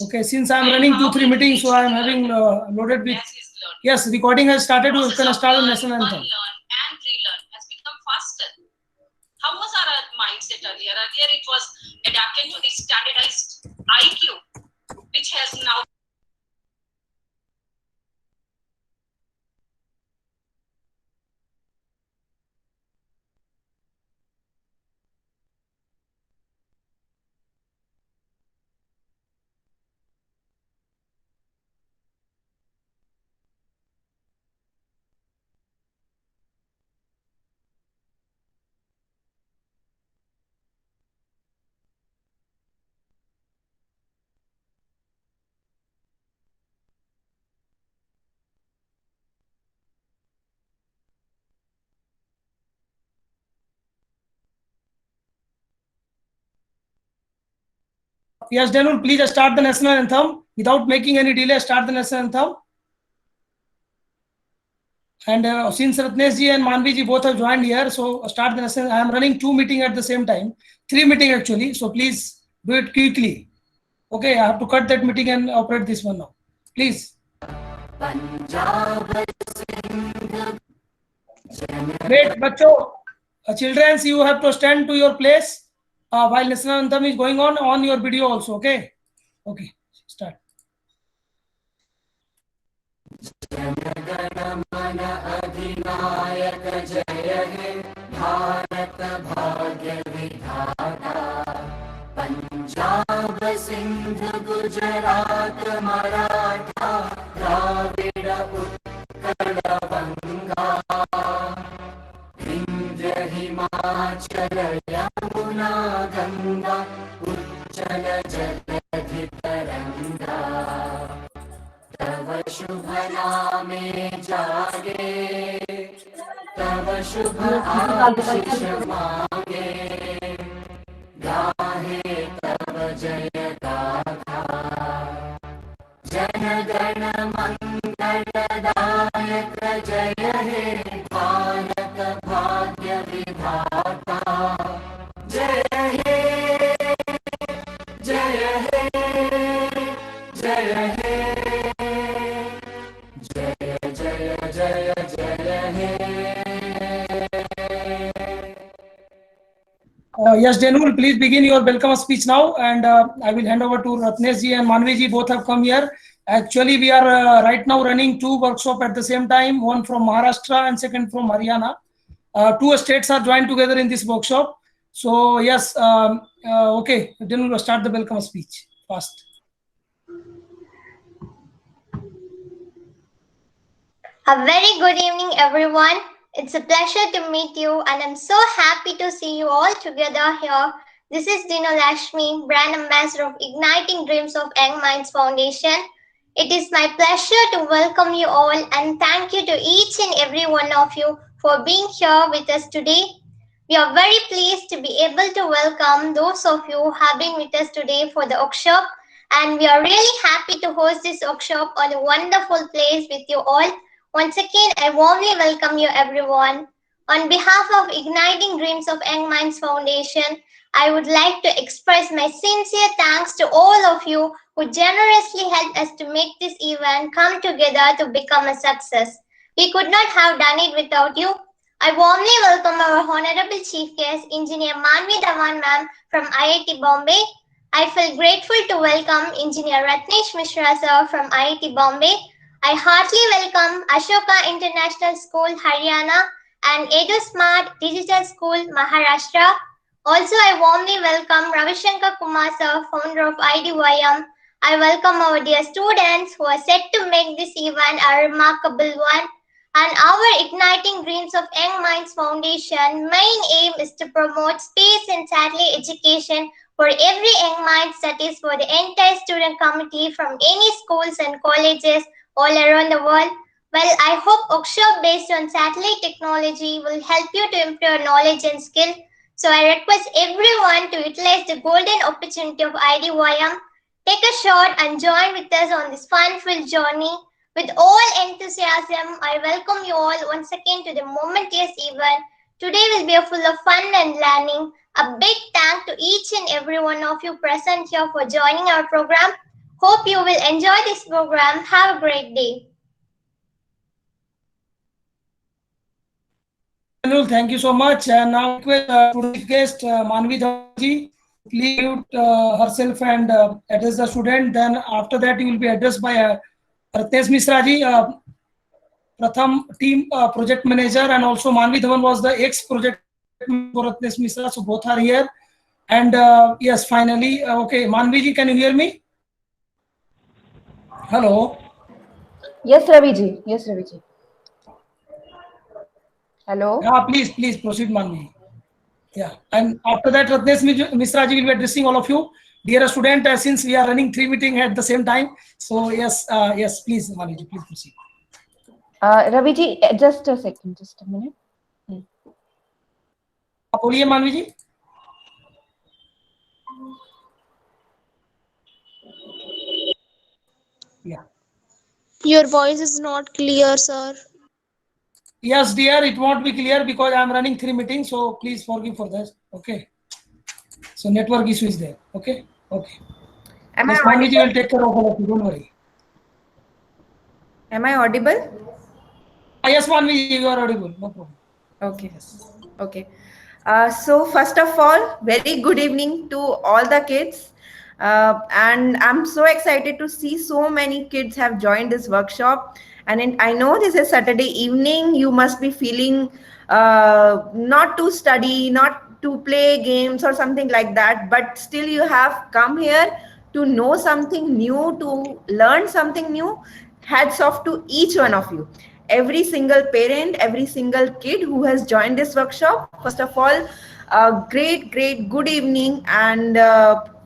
Okay, since I'm running 2-3 meetings, so I'm having loaded with. Yes, recording has started. We can start the national anthem. Unlearn and relearn has become faster. How was our mindset earlier? Earlier, it was adapted to the standardized IQ, which has now. Yes, Danul, please start the national anthem without making any delay. Start the national anthem. And since Ratnesh and Manvi both have joined here, so start the national. I am running 2 meetings at the same time, 3 meetings actually. So please do it quickly. Okay, I have to cut that meeting and operate this one now. Please. Wait, bacho. Children, you have to stand to your place while national anthem is going on your video also. Okay. Okay. Start. Jana Gana Mana अधिनायक जय हे भारत भाग्य विधाता पंजाब सिंध गुजरात मराठा द्राविड़ उत्कल बंगा विंध्य हिमाचल यमुना गंगा उच्चल जलधि तरंगा तव शुभ नामे जागे तव शुभ आशीष मांगे गाहे तव जय गाथा जन गण मंगलदायक जय हे भारत भाग्य विधाता जय हे जय हे जय हे Yes, Danul, please begin your welcome speech now, and I will hand over to Ratnesh and Manvi both have come here. Actually, we are right now running 2 workshops at the same time, one from Maharashtra and second from Haryana. 2 states are joined together in this workshop. So yes, okay, Danul, start the welcome speech fast. A very good evening, everyone. It's a pleasure to meet you, and I'm so happy to see you all together here. This is Dino Lashmi, brand ambassador of Igniting Dreams of Young Minds Foundation. It is my pleasure to welcome you all and thank you to each and every one of you for being here with us today. We are very pleased to be able to welcome those of you who have been with us today for the workshop, and we are really happy to host this workshop on a wonderful place with you all. Once again, I warmly welcome you everyone. On behalf of Igniting Dreams of Young Minds Foundation, I would like to express my sincere thanks to all of you who generously helped us to make this event come together to become a success. We could not have done it without you. I warmly welcome our Honorable Chief Guest, Engineer Manvi Dhawan Ma'am from IIT Bombay. I feel grateful to welcome Engineer Ratnesh Mishra Sir from IIT Bombay. I heartily welcome Ashoka International School, Haryana and Edu Smart Digital School, Maharashtra. Also, I warmly welcome Ravishankar Kumar Sir, founder of IDYM. I welcome our dear students who are set to make this event a remarkable one. And our Igniting Dreams of Young Minds Foundation main aim is to promote space and satellite education for every young mind, that is for the entire student community from any schools and colleges all around the world. Well, I hope workshop based on satellite technology will help you to improve your knowledge and skill. So I request everyone to utilize the golden opportunity of IDYM. Take a shot and join with us on this fun-filled journey. With all enthusiasm, I welcome you all once again to the momentous event. Today will be full of fun and learning. A big thank to each and every one of you present here for joining our program. Hope you will enjoy this program. Have a great day. Anul, thank you so much. And now request today's guest Manvi Dhawanji, please mute herself and address the student. Then after that, you will be addressed by Ratnesh Misra ji, Pratham team project manager, and also Manvi Dhawan was the ex-project manager for Ratnesh Misra. So both are here. And yes, finally, okay, Manvi ji, can you hear me? Hello. Yes, Ravi ji. Yes, Ravi ji. Hello. Yeah, please proceed, Manvi. Yeah, and after that, Ratnesh Misra ji will be addressing all of you. Dear student, since we are running 3 meetings at the same time, so yes, please, Manvi ji, please proceed. Ravi ji, just a second, just a minute. बोलिए मानवी जी. Yeah. Your voice is not clear, sir. Yes, dear, it won't be clear because I am running 3 meetings, so please forgive for that. Okay. So network issue is there. Okay. Okay. Am Yes, I Manvi ji will audible? take care of all of you. Don't worry. Am I audible? Yes, Manvi ji, you are audible. No problem. Okay. Okay. So first of all, very good evening to all the kids. And I'm so excited to see so many kids have joined this workshop. And I know this is Saturday evening. You must be feeling not to study, not to play games or something like that. But still you have come here to know something new, to learn something new. Hats off to each one of you. Every single parent, every single kid who has joined this workshop. First of all, great good evening, and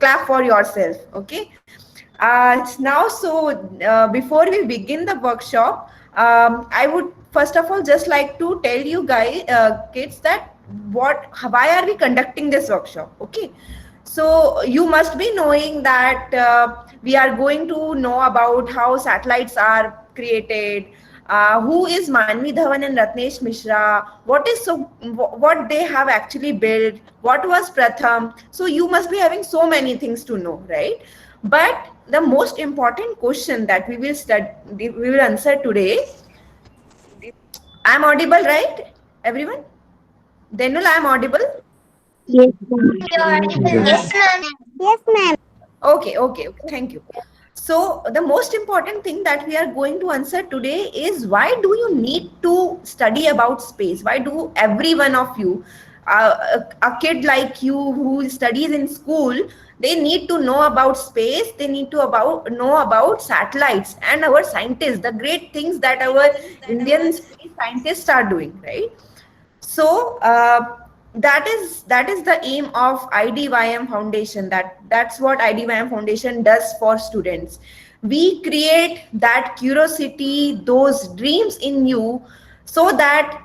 clap for yourself. Okay. Now, so before we begin the workshop, I would first of all just like to tell you guys, kids, that why are we conducting this workshop? Okay. So you must be knowing that we are going to know about how satellites are created, who is Manvi Dhawan and Ratnesh Mishra, what they have actually built, what was Pratham. So you must be having so many things to know, right? But the most important question that we will answer today. I'm audible, right, everyone? Denul, I'm audible. Yes, ma'am. Yes, ma'am. Okay, thank you. So the most important thing that we are going to answer today is, why do you need to study about space? Why do every one of you, a kid like you who studies in school, they need to know about space, they need to know about satellites and our scientists, the great things that our Indian space scientists are doing, right? So that is the aim of IDYM Foundation. That's what IDYM Foundation does for students. We create that curiosity, those dreams in you, so that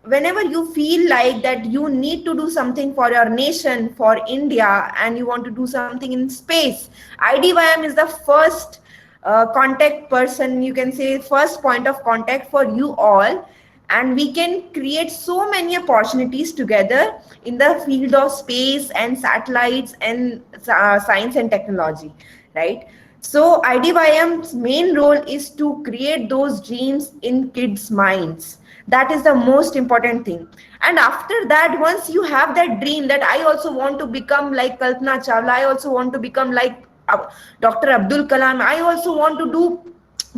whenever you feel like that you need to do something for your nation, for India, and you want to do something in space, IDYM is the first contact person, you can say first point of contact for you all. And we can create so many opportunities together in the field of space and satellites and science and technology, right? So IDYM's main role is to create those dreams in kids' minds. That is the most important thing. And after that, once you have that dream that I also want to become like Kalpana Chawla, I also want to become like Dr. Abdul Kalam, I also want to do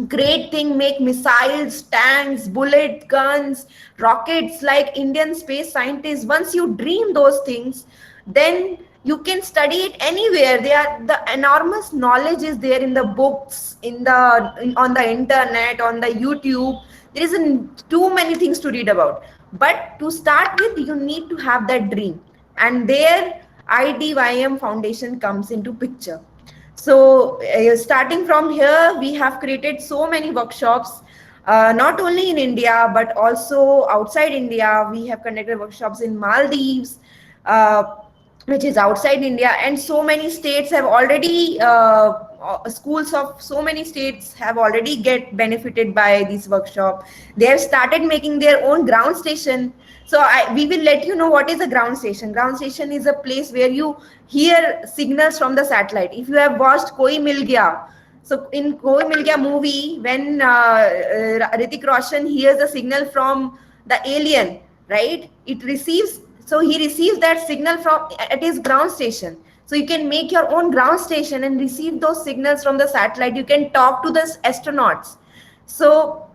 great thing, make missiles, tanks, bullet guns, rockets like Indian space scientists. Once you dream those things, then you can study it anywhere. The enormous knowledge is there in the books, on the internet, on the YouTube. There isn't too many things to read about. But to start with, you need to have that dream, and there IDYM Foundation comes into picture. So starting from here, we have created so many workshops, not only in India, but also outside India. We have conducted workshops in Maldives, which is outside India, and so many states have already schools of so many states have already get benefited by this workshop. They have started making their own ground station. So we will let you know what is a ground station. Ground station is a place where you hear signals from the satellite. If you have watched Koi Mil Gaya, so in Koi Mil Gaya movie, when Hrithik Roshan hears a signal from the alien, right? It receives, so he receives that signal from at his ground station. So you can make your own ground station and receive those signals from the satellite. You can talk to the astronauts. So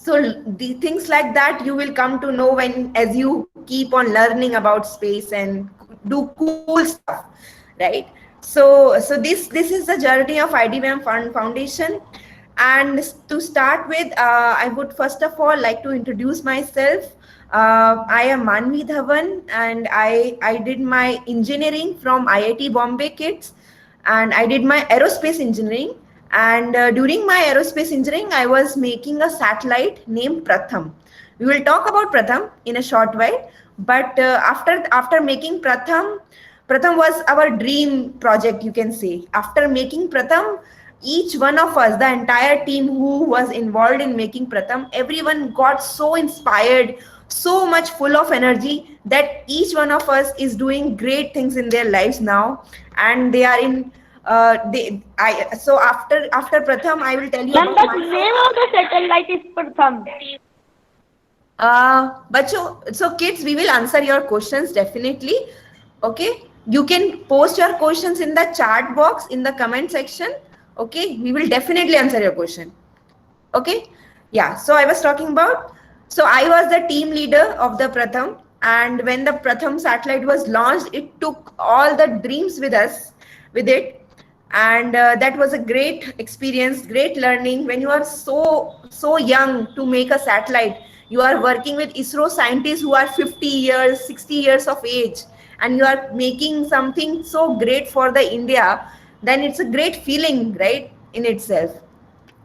the things like that you will come to know when as you keep on learning about space and do cool stuff, right? So this is the journey of IDBM Foundation. And to start with, I would first of all like to introduce myself. I am Manvi Dhawan, and I did my engineering from IIT Bombay Kids, and I did my aerospace engineering. And during my aerospace engineering, I was making a satellite named Pratham. We will talk about Pratham in a short while. But after making Pratham was our dream project, you can say. After making Pratham, each one of us, the entire team who was involved in making Pratham, everyone got so inspired, so much full of energy that each one of us is doing great things in their lives now, and they are in. So after Pratham, I will tell you. Ma'am, the name of the satellite is Pratham. But so kids, we will answer your questions definitely. Okay, you can post your questions in the chat box in the comment section. Okay, we will definitely answer your question. Okay, yeah. So I was talking about. So I was the team leader of the Pratham, and when the Pratham satellite was launched, it took all the dreams with it. And that was a great experience, great learning. When you are so young to make a satellite, you are working with ISRO scientists who are 50 years, 60 years of age, and you are making something so great for the India, then it's a great feeling, right, in itself.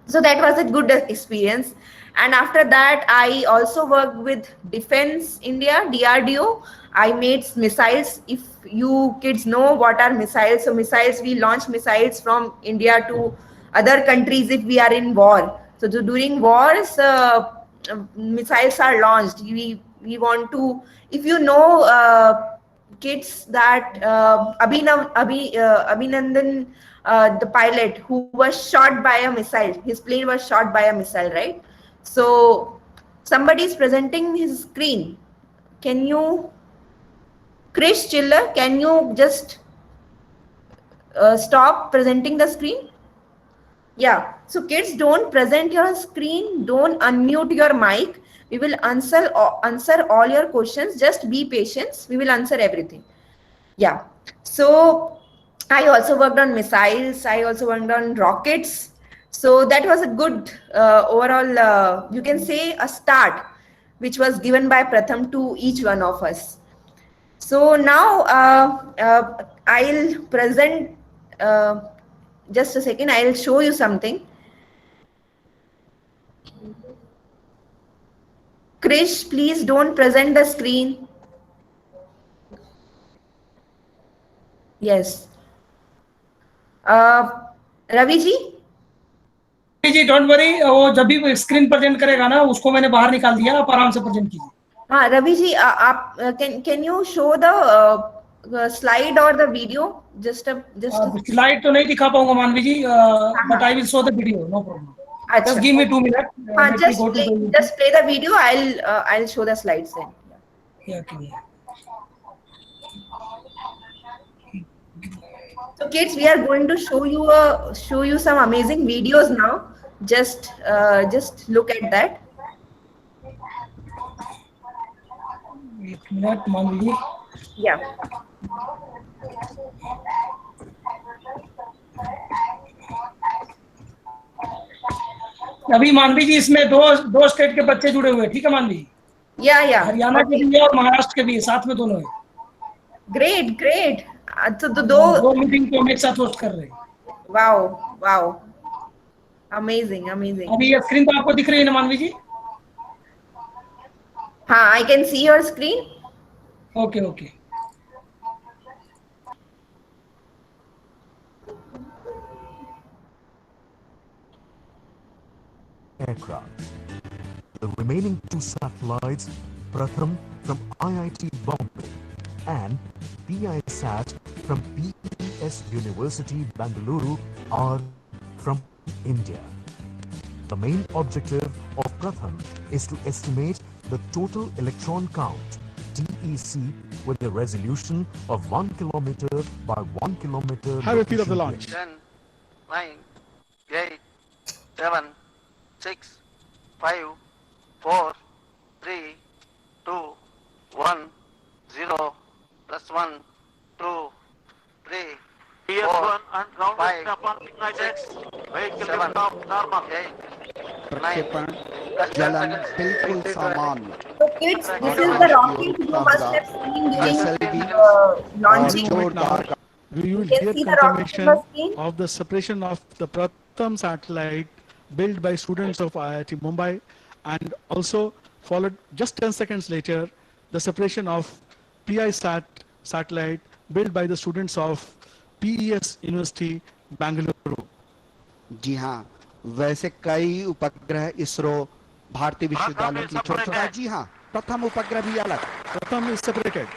So that was a good experience. And after that, I also worked with Defense India, DRDO. I made missiles. If you kids know what are missiles, so missiles, we launch missiles from India to other countries if we are in war. So during wars, missiles are launched. We want to, if you know, kids, that Abhinandan, the pilot who was shot by a missile, his plane was shot by a missile, right? So somebody is presenting his screen. Can you, Krish Chiller, can you just stop presenting the screen? Yeah. So kids, don't present your screen. Don't unmute your mic. We will answer all your questions. Just be patient. We will answer everything. Yeah. So I also worked on missiles. I also worked on rockets. So that was a good overall, you can say, a start, which was given by Pratham to each one of us. So now I'll present, just a second, I'll show you something. Krish, please don't present the screen. Yes. Ravi ji? जी don't worry, वो जब भी screen present करेगा ना, उसको मैंने बाहर निकाल दिया, आप आराम से प्रेजेंट कीजिए. हाँ रवि जी, आप can you show the slide or the video? Just slide तो नहीं दिखा पाऊंगा Manvi ji, but I will show the video, no problem. Just give me 2 minutes. Just play the video. I'll show the slides then. Yeah, okay. So kids, we are going to show you some amazing videos now. Just look at that. 1 minute, मानवी जी. Yeah. अभी मानवी जी इसमें दो state के बच्चे जुड़े हुए हैं, ठीक है मानवी? या हरियाणा के भी है और महाराष्ट्र के भी है, साथ में दोनों है. ग्रेट. तो दो मीटिंग को हम एक साथ होस्ट कर रहे हैं. Wow, amazing. अभी ये स्क्रीन तो आपको दिख रही है ना मानवी जी? हाँ, I can see your screen. Okay. aircraft. The remaining 2 satellites, Pratham from IIT Bombay and PISat from PES University Bangalore, are from India. The main objective of Pratham is to estimate the total electron count (DEC) with a resolution of 1 kilometer by 1 kilometer. Have a feel of the launch. 10, 9, 8, 7, 6, 5, 4, 3, 2, 1, 0, plus 1, 2, 3, 4, and ground 5, upon ignited, 6, 7, normal, 8, प्रक्षेपण जलन बिल्कुल सामान्य। So kids, this is the rocket you must have seen during launching. We will You can hear see the rocket on confirmation the screen. of the separation of the Pratham satellite built by students of IIT Mumbai, and also followed just 10 seconds later the separation of PISat satellite built by the students of PES University Bangalore. जी हाँ, वैसे कई उपग्रह इसरो भारतीय विश्वविद्यालय की छोटा, जी हाँ, प्रथम उपग्रह भी अलग, Pratham is separated.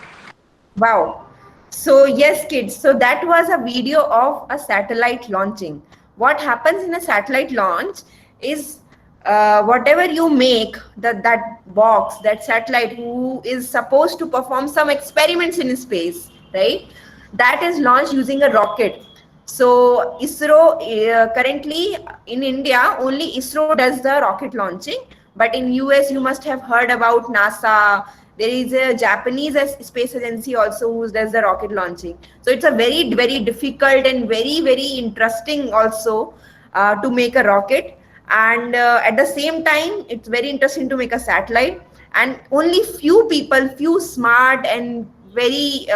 Wow. So yes, kids. So that was a video of a satellite launching. What happens in a satellite launch is whatever you make, that box, that satellite who is supposed to perform some experiments in space, right? That is launched using a rocket. So ISRO currently in India, only ISRO does the rocket launching. But in US, you must have heard about NASA. There is a Japanese space agency also who does the rocket launching. So it's a very, very difficult and very, very interesting also to make a rocket. And at the same time, it's very interesting to make a satellite. And only few people, few smart and very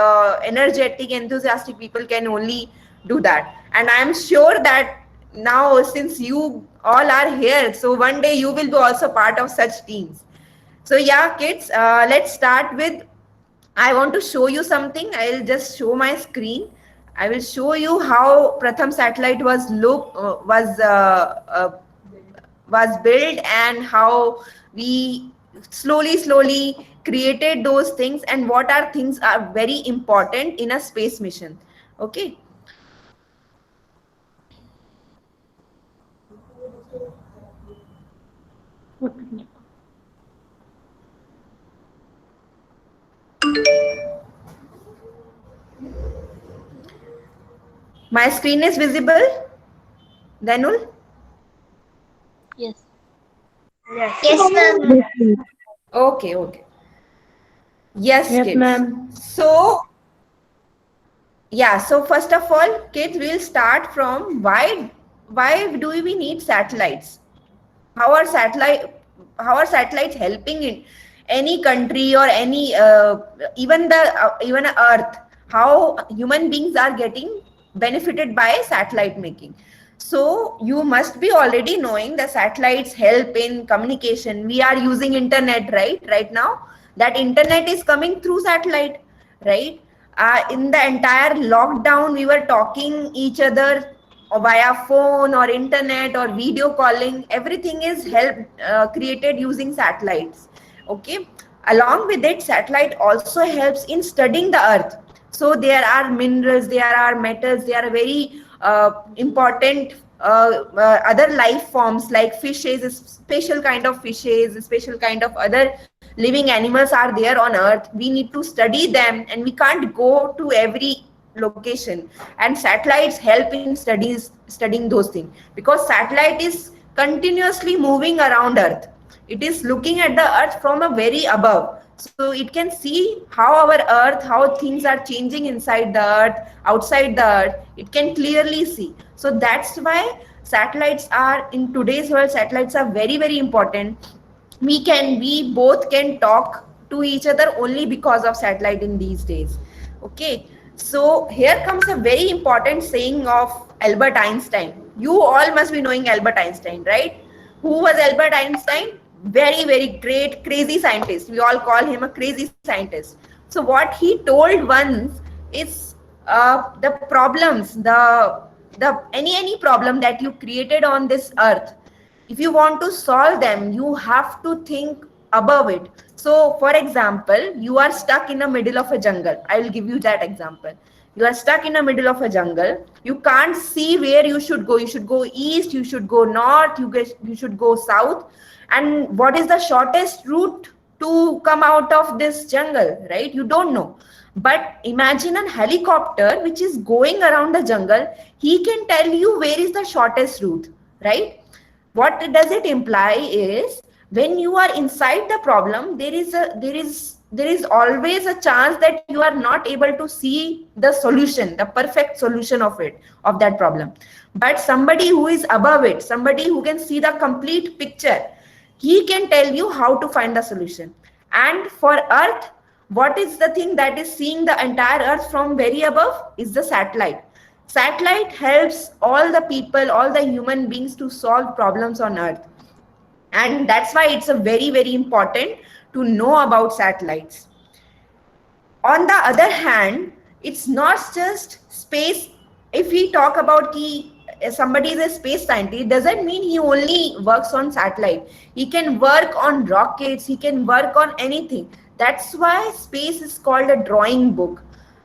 energetic, enthusiastic people can only do that. And I'm sure that now, since you all are here, so one day you will be also part of such teams. So yeah, kids, let's start with, I want to show you something. I'll just show my screen. I will show you how Pratham satellite was built and how we slowly created those things and what are things are very important in a space mission. Okay. My screen is visible, Danul? Yes. Yes, ma'am. Okay. Yes, Yes, kids. ma'am. So, yeah, so first of all, kids, we'll start from why do we need satellites? How are satellites helping in any country or any even Earth? How human beings are getting benefited by satellite making? So you must be already knowing that satellites help in communication. We are using internet right now. That internet is coming through satellite, right? In the entire lockdown, we were talking each other via phone or internet or video calling. Everything is created using satellites. Okay. Along with it, satellite also helps in studying the Earth. So there are minerals, there are metals, there are very important other life forms like fishes, special kind of fishes, special kind of other living animals are there on Earth. We need to study them and we can't go to every location, and satellites help in studying those things, because satellite is continuously moving around Earth. It is looking at the Earth from a very above, so it can see how our Earth, how things are changing inside the Earth, outside the Earth. It can clearly see. So that's why satellites are, in today's world, satellites are very, very important. We both can talk to each other only because of satellite in these days. Okay. So here comes a very important saying of Albert Einstein. You all must be knowing Albert Einstein, right? Who was Albert Einstein? Very, very great, crazy scientist. We all call him a crazy scientist. So what he told once is the problems, any problem that you created on this Earth, If you want to solve them, you have to think above it. So for example, you are stuck in the middle of a jungle. I will give you that example. You are stuck in the middle of a jungle. You can't see where you should go. You should go east, you should go north, you should go south. And what is the shortest route to come out of this jungle, right? You don't know. But imagine a helicopter which is going around the jungle. He can tell you where is the shortest route, right? What does it imply is, when you are inside the problem, there is always a chance that you are not able to see the solution, the perfect solution of that problem. But somebody who is above it, somebody who can see the complete picture, he can tell you how to find the solution. And for Earth, what is the thing that is seeing the entire Earth from very above? Is the satellite. Satellite helps all the people, all the human beings to solve problems on Earth. And that's why it's a very, very important to know about satellites. On the other hand, it's not just space. If we talk about somebody is a space scientist, it doesn't mean he only works on satellite. He can work on rockets, he can work on anything. That's why space is called a drawing book,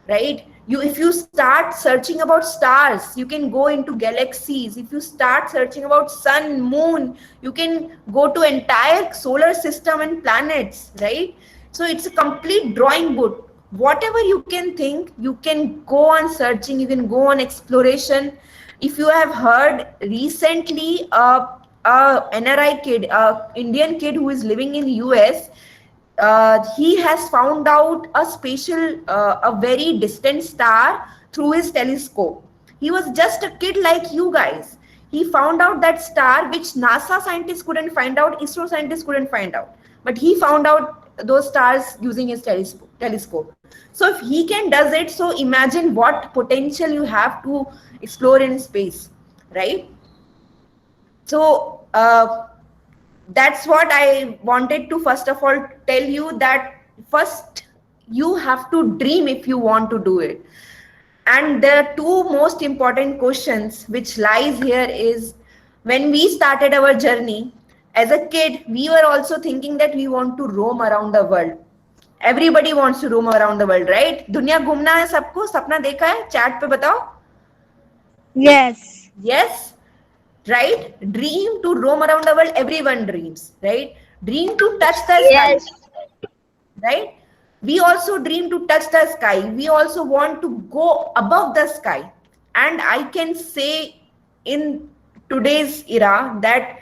right? If you start searching about stars, you can go into galaxies. If you start searching about sun, moon, you can go to entire solar system and planets, right? So it's a complete drawing book. Whatever you can think, you can go on searching, you can go on exploration. If you have heard recently, a NRI kid, a Indian kid who is living in US, he has found out a very distant star through his telescope. He was just a kid like you guys. He found out that star which NASA scientists couldn't find out, ISRO scientists couldn't find out. But he found out those stars using his telescope. So if he can does it, so imagine what potential you have to explore in space, right? So that's what I wanted to first of all tell you, that first you have to dream if you want to do it. And the two most important questions which lies here is, when we started our journey as a kid, we were also thinking that we want to roam around the world. Everybody wants to roam around the world, right? दुनिया घूमना है सबको, सपना देखा है? Chat पे बताओ. Yes. Yes. Right? Dream to roam around the world, everyone dreams, right? Dream to touch the sky, right? We also dream to touch the sky. We also want to go above the sky. And I can say in today's era that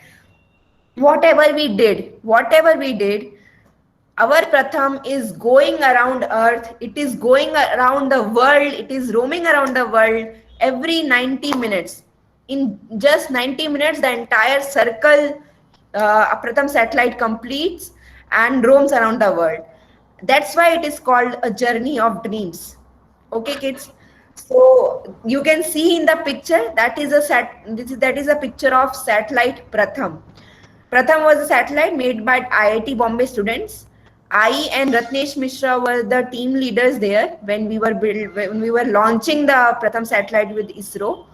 whatever we did, our Pratham is going around Earth. It is going around the world. It is roaming around the world every 90 minutes. In just 90 minutes, the entire circle Pratham satellite completes and roams around the world. That's why it is called a journey of dreams. Okay, kids. So you can see in the picture that is a picture of satellite Pratham. Pratham was a satellite made by IIT Bombay students. I and Ratnesh Mishra were the team leaders there when we were launching the Pratham satellite with ISRO.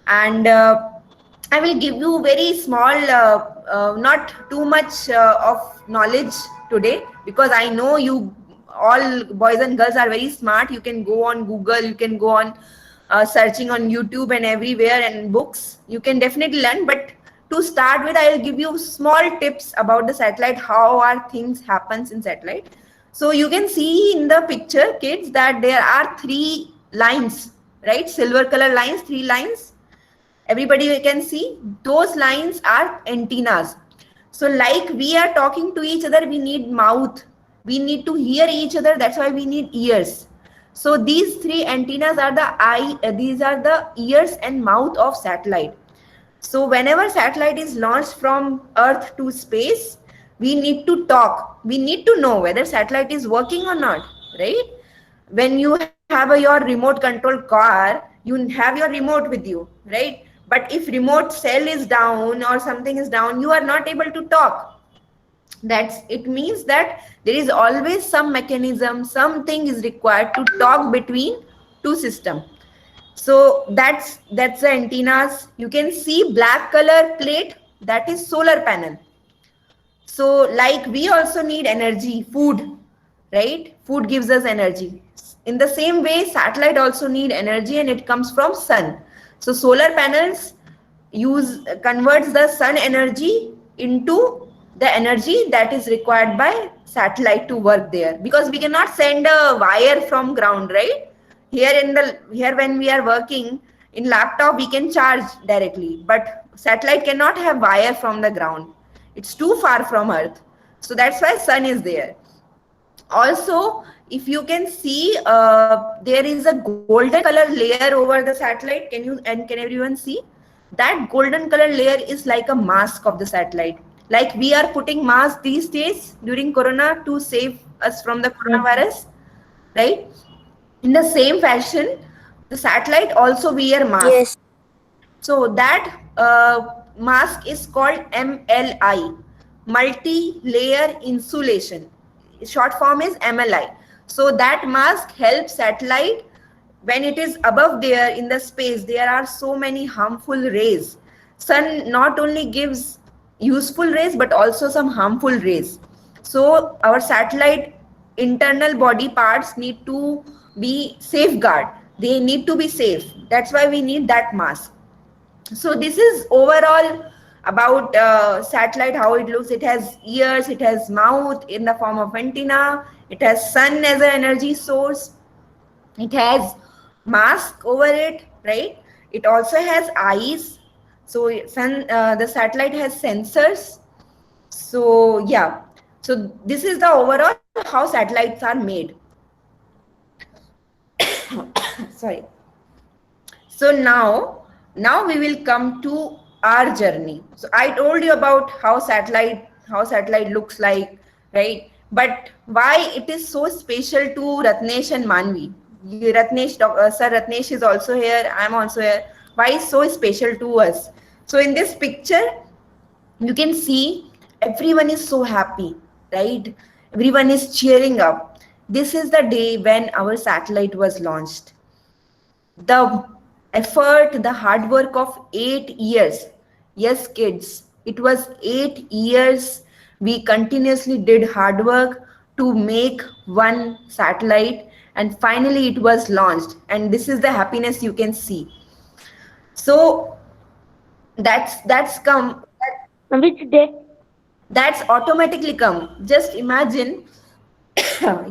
And I will give you very small, not too much of knowledge today, because I know you all boys and girls are very smart. You can go on Google, you can go on searching on YouTube and everywhere, and books. You can definitely learn. But to start with, I will give you small tips about the satellite, how are things happens in satellite. So you can see in the picture, kids, that there are 3 lines, right? Silver color lines, 3 lines. Everybody can see those lines are antennas. So like we are talking to each other, we need mouth. We need to hear each other. That's why we need ears. So these 3 antennas are these are the ears and mouth of satellite. So whenever satellite is launched from Earth to space, we need to talk. We need to know whether satellite is working or not, right? When you have your remote control car, you have your remote with you, right? But if remote cell is down or something is down, you are not able to talk. It means that there is always some mechanism, something is required to talk between 2 systems. So that's the antennas. You can see black color plate that is solar panel. So like we also need energy, food, right? Food gives us energy. In the same way, satellite also need energy, and it comes from sun. So solar panels converts the sun energy into the energy that is required by satellite to work there, because we cannot send a wire from ground, right? Here when we are working in laptop, we can charge directly, but satellite cannot have wire from the ground. It's too far from earth. So that's why sun is there. Also, if you can see, there is a golden color layer over the satellite. Can everyone see? That golden color layer is like a mask of the satellite. Like we are putting mask these days during corona to save us from the coronavirus, right? In the same fashion, the satellite also wear mask. Yes. So that mask is called MLI, multi-layer insulation. Short form is MLI. So that mask helps satellite when it is above there in the space. There are so many harmful rays. Sun not only gives useful rays but also some harmful rays. So our satellite internal body parts need to be safeguarded. They need to be safe. That's why we need that mask. So this is overall about satellite, how it looks. It has ears, it has mouth in the form of antenna, it has sun as an energy source, it has mask over it, right? It also has eyes. So the satellite has sensors. So yeah, so this is the overall how satellites are made. Sorry. So now we will come to our journey. So I told you about how satellite looks like, right? But why it is so special to Ratnesh and Manvi? Sir Ratnesh is also here. I'm also here. Why is so special to us? So in this picture, you can see everyone is so happy, right? Everyone is cheering up. This is the day when our satellite was launched. The effort, the hard work of 8 years. Yes, kids, it was 8 years. We continuously did hard work to make one satellite, and finally it was launched. And this is the happiness you can see. So that's come. Which day? That's automatically come. Just imagine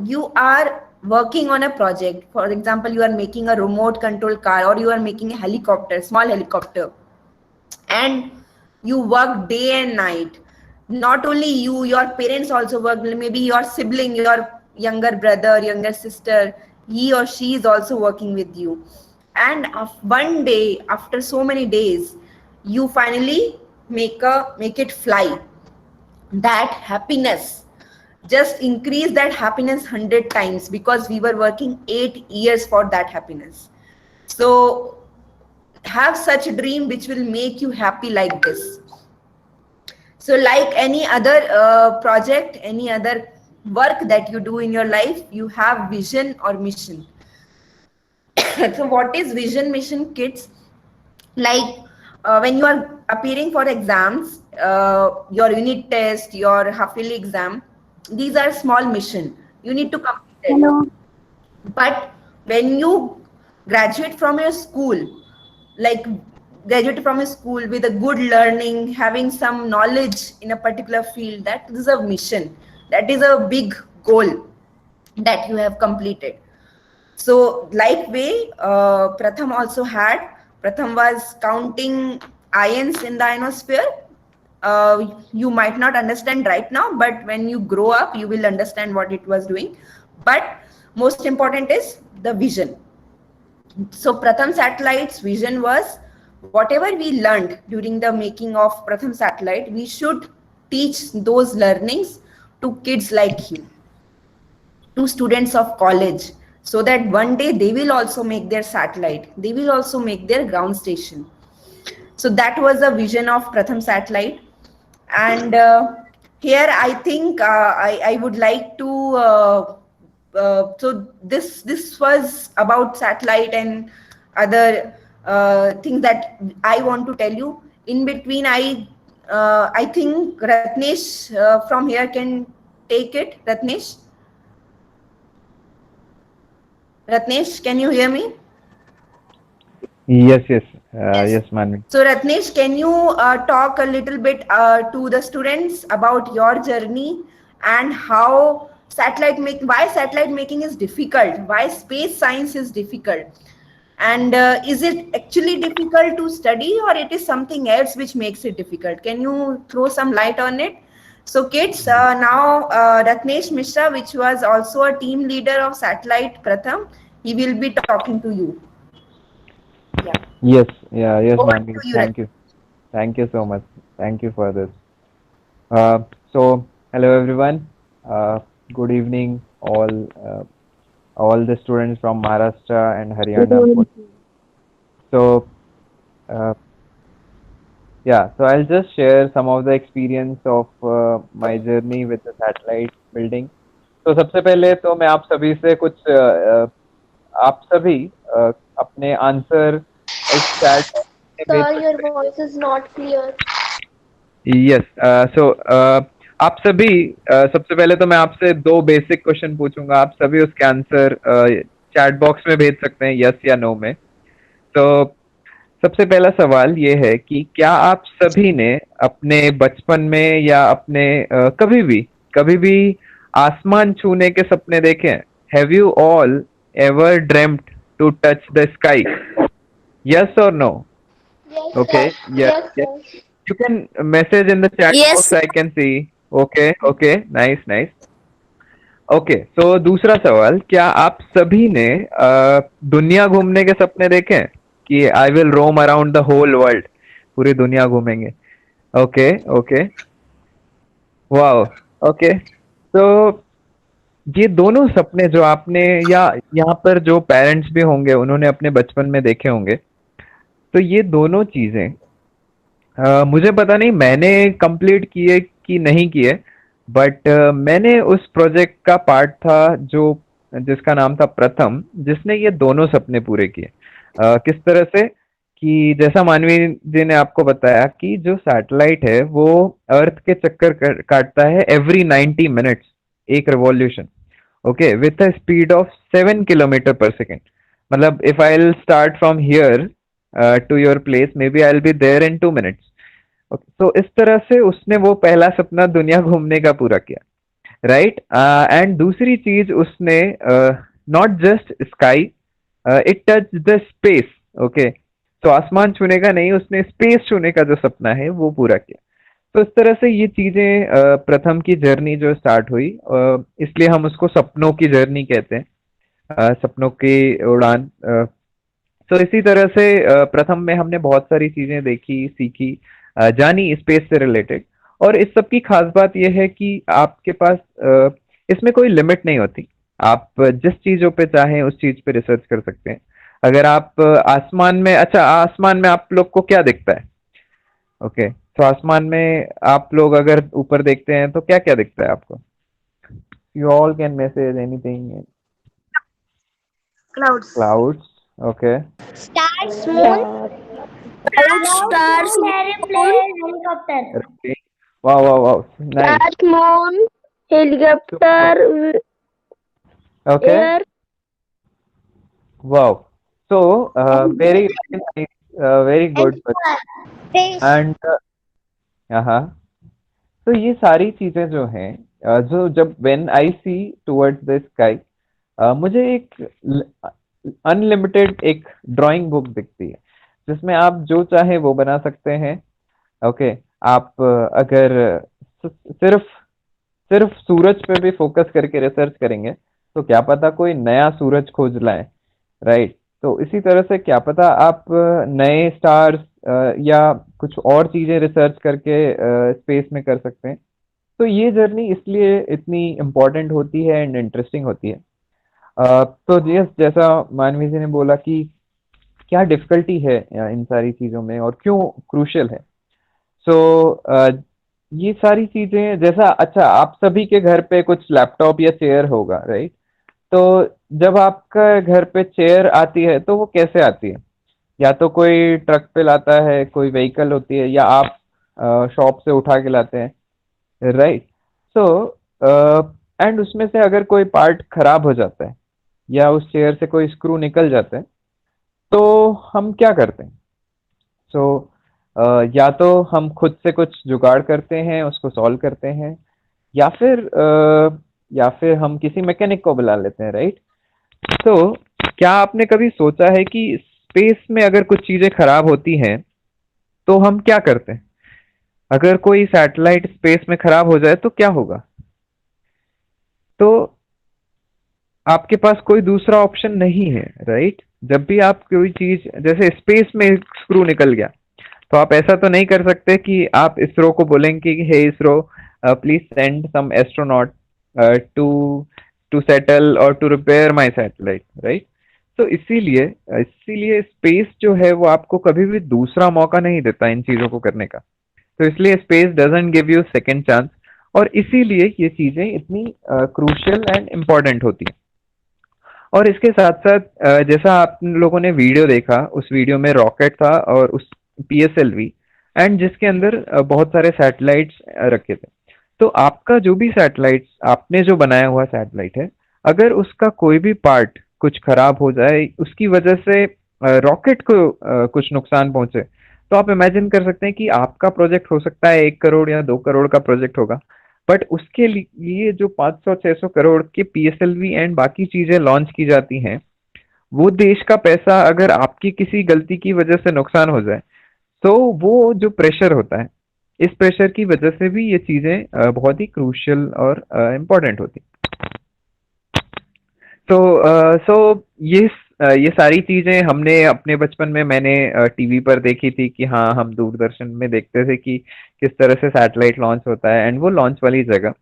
you are working on a project. For example, you are making a remote control car, or you are making a helicopter, small helicopter, and you work day and night. Not only you, your parents also work. Maybe your sibling, your younger brother, younger sister, he or she is also working with you. And one day, after so many days, you finally make it fly. That happiness, just increase that happiness 100 times, because we were working 8 years for that happiness. So have such a dream which will make you happy like this. So like any other project, any other work that you do in your life, you have vision or mission. So what is vision, mission, kids? Like when you are appearing for exams, your unit test, your half-yearly exam, these are small mission. You need to complete it. Hello. But when you graduate from your school, with a good learning, having some knowledge in a particular field, that is a mission. That is a big goal that you have completed. So like way Pratham also had. Pratham was counting ions in the ionosphere. You might not understand right now, but when you grow up, you will understand what it was doing. But most important is the vision. So Pratham satellite's vision was, whatever we learned during the making of Pratham satellite, we should teach those learnings to kids like you, to students of college, so that one day they will also make their satellite. They will also make their ground station. So that was the vision of Pratham satellite. And here I think I would like to so this was about satellite and other things that I want to tell you. In between, I I think Ratnesh from here can take it. Ratnesh, can you hear me? Yes, yes, Manvi. So Ratnesh, can you talk a little bit to the students about your journey and how why satellite making is difficult, why space science is difficult, and is it actually difficult to study or it is something else which makes it difficult? Can you throw some light on it? So kids, now Ratnesh Mishra, which was also a team leader of Satellite Pratham, he will be talking to you. Yes, yes, Over Manvi. to you, Thank you so much. Thank you for this. So, hello everyone. Good evening, all the students from Maharashtra and Haryana. So, yeah, so I'll just share some of the experience of my journey with the satellite building. तो सबसे पहले तो मैं आप सभी से कुछ आप सभी अपने आंसर एक chat Sir, your voice is not clear. Yes so आप सभी सबसे पहले तो मैं आपसे 2 बेसिक क्वेश्चन पूछूंगा, आप सभी उसके आंसर चैट बॉक्स में भेज सकते हैं, यस या नो में। तो सबसे पहला सवाल ये है कि क्या आप सभी ने अपने बचपन में या अपने कभी भी आसमान छूने के सपने देखे हैं? Have you all ever dreamed to touch the sky? Yes और no? Yes, okay, Yes, sir. you can message in the chat Yes. box, I can see. Okay, nice. Okay, so दूसरा सवाल, क्या आप सभी ने दुनिया घूमने के सपने देखे हैं कि I will roam around the whole world, पूरी दुनिया घूमेंगे? Okay, wow, okay. तो ये दोनों सपने जो आपने या यहाँ पर जो पेरेंट्स भी होंगे उन्होंने अपने बचपन में देखे होंगे, तो ये दोनों चीजें मुझे पता नहीं मैंने कंप्लीट किए कि नहीं किए, बट मैंने उस प्रोजेक्ट का पार्ट था जिसका नाम था प्रथम, जिसने ये दोनों सपने पूरे किए। किस तरह से कि जैसा मानवी जी ने आपको बताया कि जो सैटेलाइट है वो अर्थ के चक्कर काटता है एवरी 90 मिनट्स, एक revolution, okay, with a speed of 7 kilometre per second. मतलब if I will start from here to your place, maybe I will be there in 2 minutes. तो इस तरह से उसने वो पहला सपना दुनिया घूमने का पूरा किया, राइट। एंड दूसरी चीज उसने not just sky, it touch the space, okay. तो आसमान छूने का नहीं, उसने स्पेस छूने का जो सपना है वो पूरा किया। तो इस तरह से ये चीजें प्रथम की जर्नी जो स्टार्ट हुई, इसलिए हम उसको सपनों की जर्नी कहते हैं, सपनों की उड़ान। तो इसी तरह से प्रथम में हमने बहुत सारी चीजें देखी, सीखी, जानी स्पेस से रिलेटेड। और इस सब की खास बात यह है कि आपके पास इसमें कोई लिमिट नहीं होती, आप जिस चीजों पे चाहें उस चीज पे रिसर्च कर सकते हैं। अगर आप आसमान में, अच्छा आसमान में आप लोग को क्या दिखता है? ओके, तो आसमान में आप लोग अगर ऊपर देखते हैं तो क्या क्या दिखता है आपको? You all can message anything. Clouds, okay. Stars, moon. Stars, helicopter. Wow, nice. Stars, moon, helicopter, Okay. air. Wow. So, very nice, very good. Fish. And तो ये सारी चीजें जो हैं, जो जब when I see towards the sky, मुझे एक अनलिमिटेड एक ड्राइंग बुक दिखती है जिसमें आप जो चाहे वो बना सकते हैं, ओके। आप अगर सिर्फ सूरज पे भी फोकस करके रिसर्च करेंगे तो क्या पता कोई नया सूरज खोज लाए, राइट। तो इसी तरह से क्या पता आप नए स्टार्स या कुछ और चीजें रिसर्च करके स्पेस में कर सकते हैं। तो ये जर्नी इसलिए इतनी इम्पोर्टेंट होती है एंड इंटरेस्टिंग होती है। तो जैसा मानवी जी ने बोला कि क्या डिफिकल्टी है इन सारी चीज़ों में और क्यों क्रूशियल है। सो ये सारी चीज़ें जैसा, अच्छा आप सभी के घर पे कुछ लैपटॉप या चेयर होगा, राइट। तो जब आपका घर पे चेयर आती है तो वो कैसे आती है? या तो कोई ट्रक पे लाता है, कोई व्हीकल होती है, या आप शॉप से उठा के लाते हैं, राइट? सो एंड उसमें से अगर कोई पार्ट खराब हो जाता है या उस चेयर से कोई स्क्रू निकल जाता है तो हम क्या करते हैं? सो या तो हम खुद से कुछ जुगाड़ करते हैं, उसको सॉल्व करते हैं, या फिर हम किसी मैकेनिक को बुला लेते हैं, राइट? तो क्या आपने कभी सोचा है कि स्पेस में अगर कुछ चीजें खराब होती हैं तो हम क्या करते हैं? अगर कोई सैटेलाइट स्पेस में खराब हो जाए तो क्या होगा? तो आपके पास कोई दूसरा ऑप्शन नहीं है, राइट? जब भी आप कोई चीज, जैसे स्पेस में स्क्रू निकल गया, तो आप ऐसा तो नहीं कर सकते कि आप इसरो को बोलेंगे कि hey ISRO, please send some astronaut to to settle और to repair my satellite, right? तो इसीलिए स्पेस जो है वो आपको कभी भी दूसरा मौका नहीं देता इन चीजों को करने का। तो इसलिए space doesn't give you second chance, और इसीलिए ये चीजें इतनी क्रूशियल एंड इम्पोर्टेंट होती हैं। और इसके साथ साथ जैसा आप लोगों ने वीडियो देखा, उस वीडियो में रॉकेट था और उस PSLV, एंड जिसके अंदर बहुत सारे सैटेलाइट्स रखे थे। तो आपका जो भी सैटेलाइट, आपने जो बनाया हुआ सैटेलाइट है, अगर उसका कोई भी पार्ट कुछ खराब हो जाए, उसकी वजह से रॉकेट को कुछ नुकसान पहुंचे, तो आप इमेजिन कर सकते हैं कि आपका प्रोजेक्ट हो सकता है 1 करोड़ या 2 करोड़ का प्रोजेक्ट होगा, बट उसके लिए जो 500-600 करोड़ के PSLV एंड बाकी चीजें लॉन्च की जाती हैं, वो देश का पैसा अगर आपकी किसी गलती की वजह से नुकसान हो जाए, तो वो जो प्रेशर होता है, इस प्रेशर की वजह से भी ये चीजें बहुत ही क्रूशियल और इम्पोर्टेंट होती। सो ये सारी चीजें हमने अपने बचपन में, मैंने टीवी पर देखी थी कि हाँ, हम दूरदर्शन में देखते थे कि किस तरह से सैटेलाइट लॉन्च होता है, एंड वो लॉन्च वाली जगह,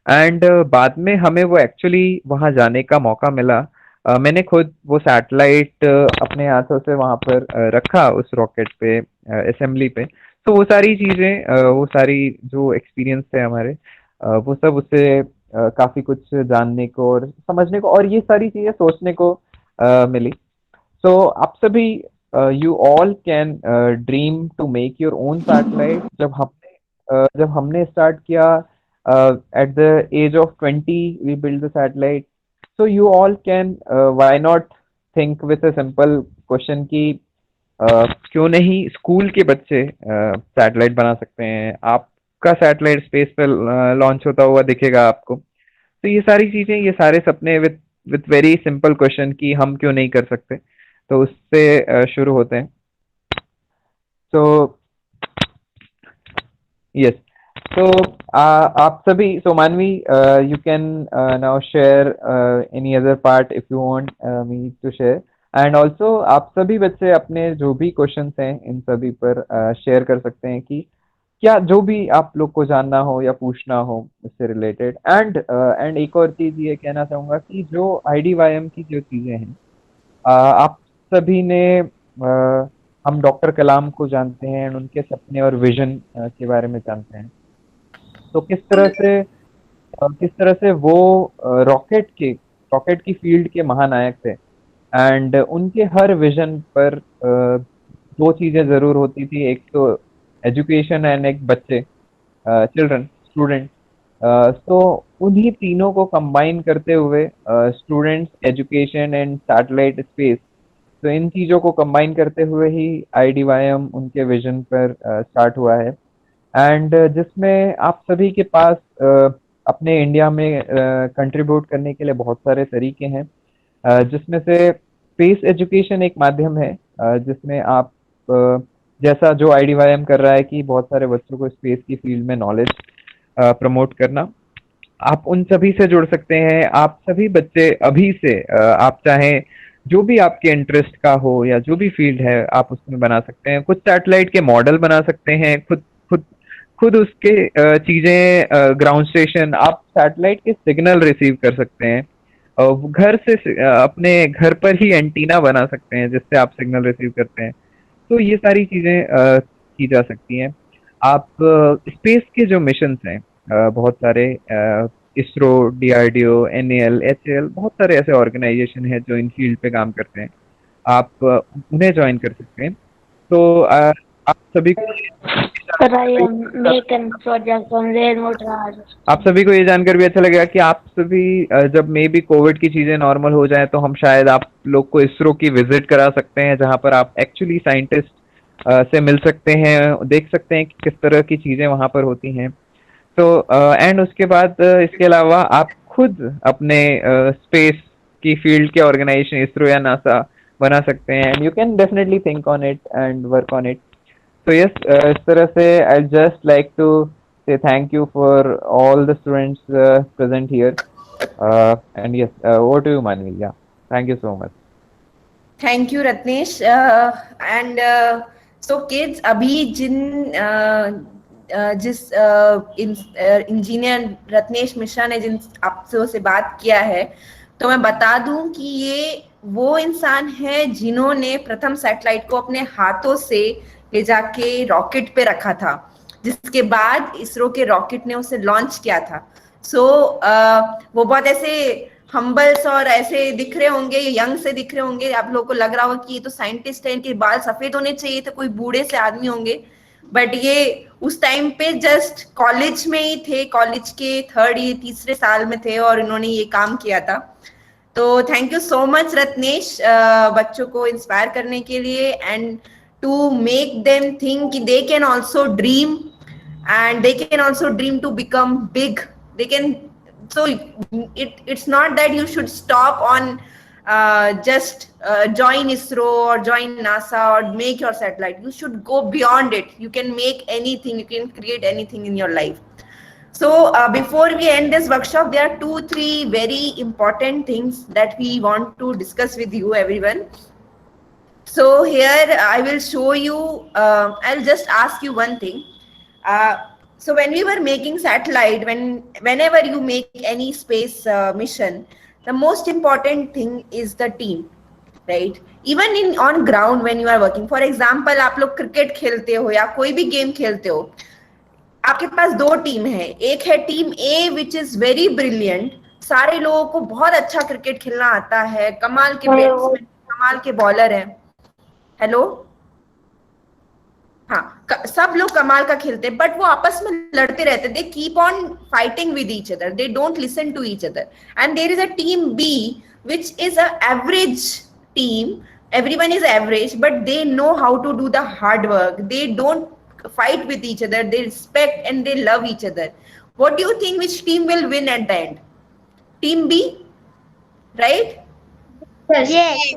एंड बाद में हमें वो एक्चुअली वहाँ जाने का मौका मिला। मैंने खुद वो सैटेलाइट अपने हाथों से वहाँ पर रखा, उस रॉकेट पे, असेंबली पे। तो वो सारी चीजें, वो सारी जो एक्सपीरियंस थे हमारे, वो सब उससे काफी कुछ जानने को और समझने को, और ये सारी चीजें सोचने को मिली। सो आप सभी, you all can dream to make your own satellite. जब हमने स्टार्ट किया at the age of 20, we build the satellite. So you all can, why not think with a simple question कि क्यों नहीं स्कूल के बच्चे सैटेलाइट बना सकते हैं? आपका सैटेलाइट स्पेस पे लॉन्च होता हुआ दिखेगा आपको। तो ये सारी चीजें, ये सारे सपने विथ वेरी सिंपल क्वेश्चन कि हम क्यों नहीं कर सकते, तो उससे शुरू होते हैं। सो यस, so आप सभी, so Manvi, you can now share any other part if you want me to share, and also आप सभी बच्चे अपने जो भी क्वेश्चंस हैं इन सभी पर शेयर कर सकते हैं कि क्या जो भी आप लोग को जानना हो या पूछना हो इससे रिलेटेड। एंड एक और चीज ये कहना चाहूंगा कि जो IDYM की जो चीजें हैं, आप सभी ने, हम डॉक्टर कलाम को जानते हैं एंड उनके सपने और विजन के बारे में जानते हैं। तो किस तरह से वो रॉकेट की फील्ड के महानायक थे, एंड उनके हर विजन पर दो चीजें जरूर होती थी, एक तो एजुकेशन एंड एक बच्चे, चिल्ड्रन, स्टूडेंट। तो उन्हीं तीनों को कंबाइन करते हुए, students, education and satellite space, तो इन चीजों को कंबाइन करते हुए ही IDYM उनके विजन पर स्टार्ट हुआ है, एंड जिसमें आप सभी के पास अपने इंडिया में कंट्रीब्यूट करने के लिए बहुत सारे तरीके हैं, जिसमें से स्पेस एजुकेशन एक माध्यम है, जिसमें आप जैसा जो IDYM कर रहा है कि बहुत सारे बच्चों को स्पेस की फील्ड में नॉलेज प्रमोट करना, आप उन सभी से जुड़ सकते हैं। आप सभी बच्चे अभी से, आप चाहें जो भी आपके इंटरेस्ट का हो या जो भी फील्ड है, आप उसमें बना सकते हैं। कुछ सैटेलाइट के मॉडल बना सकते हैं, खुद उसके चीजें, ग्राउंड स्टेशन, आप सैटेलाइट के सिग्नल रिसीव कर सकते हैं, घर से अपने घर पर ही एंटीना बना सकते हैं जिससे आप सिग्नल रिसीव करते हैं। तो ये सारी चीजें की जा सकती हैं। आप स्पेस के जो मिशंस हैं, बहुत सारे, इसरो, DRDO, NAL, HAL, बहुत सारे ऐसे ऑर्गेनाइजेशन हैं जो इन फील्ड पे काम करते हैं, आप उन्हें ज्वाइन कर सकते हैं। तो आप सभी को Sir, I am making project on railway tracks. आप सभी को ये जानकर भी अच्छा लगेगा कि आप सभी जब मे बी कोविड की चीजें नॉर्मल हो जाए तो हम शायद आप लोग को इसरो की विजिट करा सकते हैं, जहां पर आप एक्चुअली साइंटिस्ट से मिल सकते हैं, देख सकते हैं कि किस तरह की चीजें वहां पर होती हैं। तो एंड उसके बाद इसके अलावा आप खुद अपने स्पेस की फील्ड के ऑर्गेनाइजेशन इसरो या नासा बना सकते हैं, and you can definitely think on it and work on it. तो यस, इस तरह से I just like to say thank you for all the students present here, and yes, over to you Manvi. Yeah, thank you so much. Thank you Ratnesh. And so kids, अभी जिस engineer Ratnesh Mishra ने जिन आपसे से बात किया है, तो मैं बता दूं कि ये वो इंसान है जिन्होंने प्रथम सैटेलाइट को अपने हाथों से ले जाके रॉकेट पे रखा था, जिसके बाद इसरो के रॉकेट ने उसे लॉन्च किया था। सो वो बहुत ऐसे हम्बल्स और ऐसे दिख रहे होंगे, यंग से दिख रहे होंगे, आप लोगों को लग रहा होगा कि ये तो साइंटिस्ट है, इनके बाल सफेद होने चाहिए थे, कोई बूढ़े से आदमी होंगे, बट ये उस टाइम पे जस्ट कॉलेज में ही थे, कॉलेज के तीसरे साल में थे और इन्होंने ये काम किया था। तो thank you so much Ratnesh, बच्चों को इंस्पायर करने के लिए and to make them think कि they can also dream and they can also dream to become big. They can, so it's not that you should stop on just join ISRO or join NASA or make your satellite. You should go beyond it. You can make anything, you can create anything in your life. So before we end this workshop, there are 2-3 very important things that we want to discuss with you everyone. So here I will show you, I'll just ask you one thing. So when we were making satellite, whenever you make any space mission, the most important thing is the team, right? Even on ground when you are working, for example, आप लोग cricket खेलते हो या कोई भी game खेलते हो, आपके पास 2 टीम है। एक है team A which is very brilliant, सारे लोगों को बहुत अच्छा क्रिकेट खेलना आता है, कमाल के बैट्समैन, कमाल के बॉलर हैं। हेलो, हाँ, सब लोग कमाल का खेलते हैं, बट वो आपस में लड़ते रहते, they keep on fighting with each other, they don't listen to each other. And there is a team B which is a average team, everyone is average, but they know how to do the hard work, they don't fight with each other, they respect and they love each other. What do you think, which team will win at the end? Team B, right? Yes.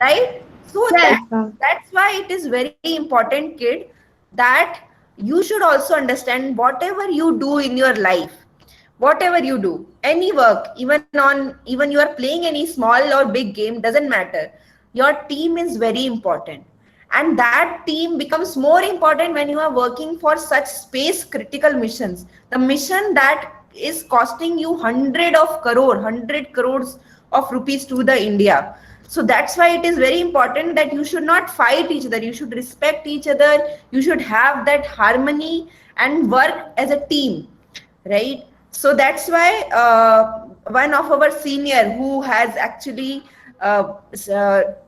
Right? So that's why it is very important, kid, that you should also understand whatever you do in your life, whatever you do, any work, even you are playing any small or big game, doesn't matter. Your team is very important, and that team becomes more important when you are working for such space critical missions, the mission that is costing you 100 crores of rupees to the India. So that's why it is very important that you should not fight each other, you should respect each other, you should have that harmony and work as a team, right? So that's why one of our senior who has actually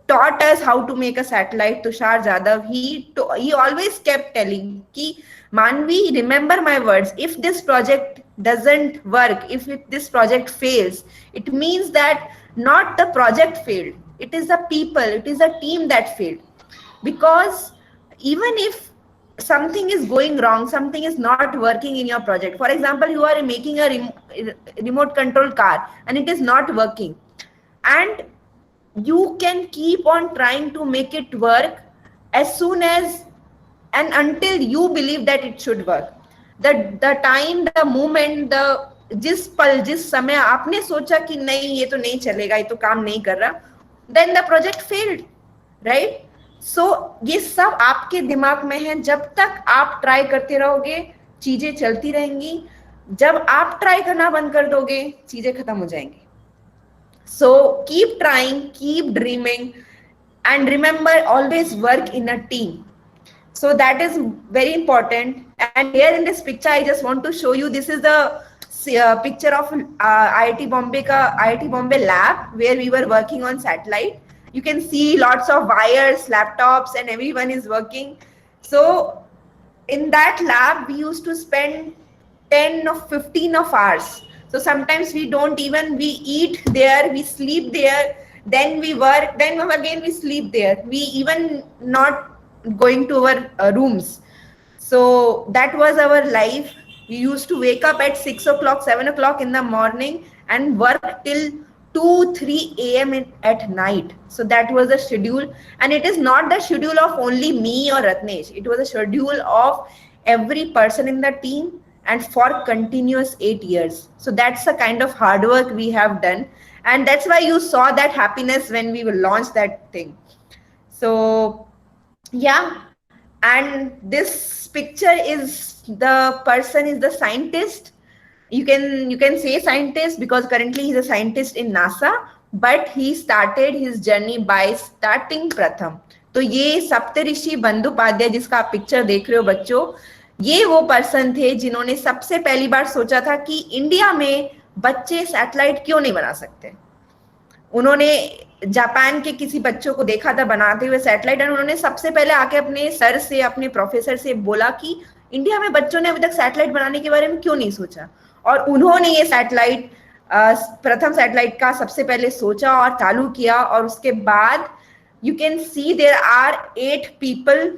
taught us how to make a satellite, Tushar Jadhav, he always kept telling ki, Manvi, remember my words, if this project doesn't work, if this project fails, it means that not the project failed, it is the people, it is a team that failed. Because even if something is going wrong, something is not working in your project, for example, you are making a remote control car and it is not working, and you can keep on trying to make it work as soon as and until you believe that it should work. The time, the moment, जिस पल, जिस समय आपने सोचा कि नहीं ये तो नहीं चलेगा, ये तो काम नहीं कर रहा, then the project failed, right? So ये सब आपके दिमाग में है, जब तक आप ट्राई करते रहोगे चीजें चलती रहेंगी, जब आप ट्राई करना बंद कर दोगे चीजें खत्म हो जाएंगी. So keep trying, keep dreaming, and remember, always work in a team. So that is very important. And here in this picture, I just want to show you, this is the picture of IIT Bombay lab where we were working on satellite. You can see lots of wires, laptops, and everyone is working. So in that lab we used to spend 10 or 15 of hours. So sometimes we don't even, we eat there, we sleep there, then we work, then again we sleep there, we even not going to our rooms. So that was our life. We used to wake up at 6 o'clock, 7 o'clock in the morning and work till 2, 3 a.m. at night. So that was the schedule. And it is not the schedule of only me or Ratnesh. It was a schedule of every person in the team and for continuous 8 years. So that's the kind of hard work we have done. And that's why you saw that happiness when we will launch that thing. So yeah, and this picture is the person is the scientist. You can say scientist because currently he's a scientist in NASA, but he started his journey by starting Pratham. तो ये सप्तऋषि बंदोपाध्याय जिसका आप picture देख रहे हो बच्चों, ये वो पर्सन थे जिन्होंने सबसे पहली बार सोचा था कि इंडिया में बच्चे सैटेलाइट क्यों नहीं बना सकते. उन्होंने जापान के किसी बच्चों को देखा था बनाते हुए सैटेलाइट और उन्होंने सबसे पहले आके अपने सर से, अपने प्रोफेसर से बोला कि इंडिया में बच्चों ने अभी तक सैटेलाइट बनाने के बारे में क्यों नहीं सोचा. और उन्होंने ये सैटेलाइट प्रथम सैटेलाइट का सबसे पहले सोचा और चालू किया. और उसके बाद you can see there are 8 people.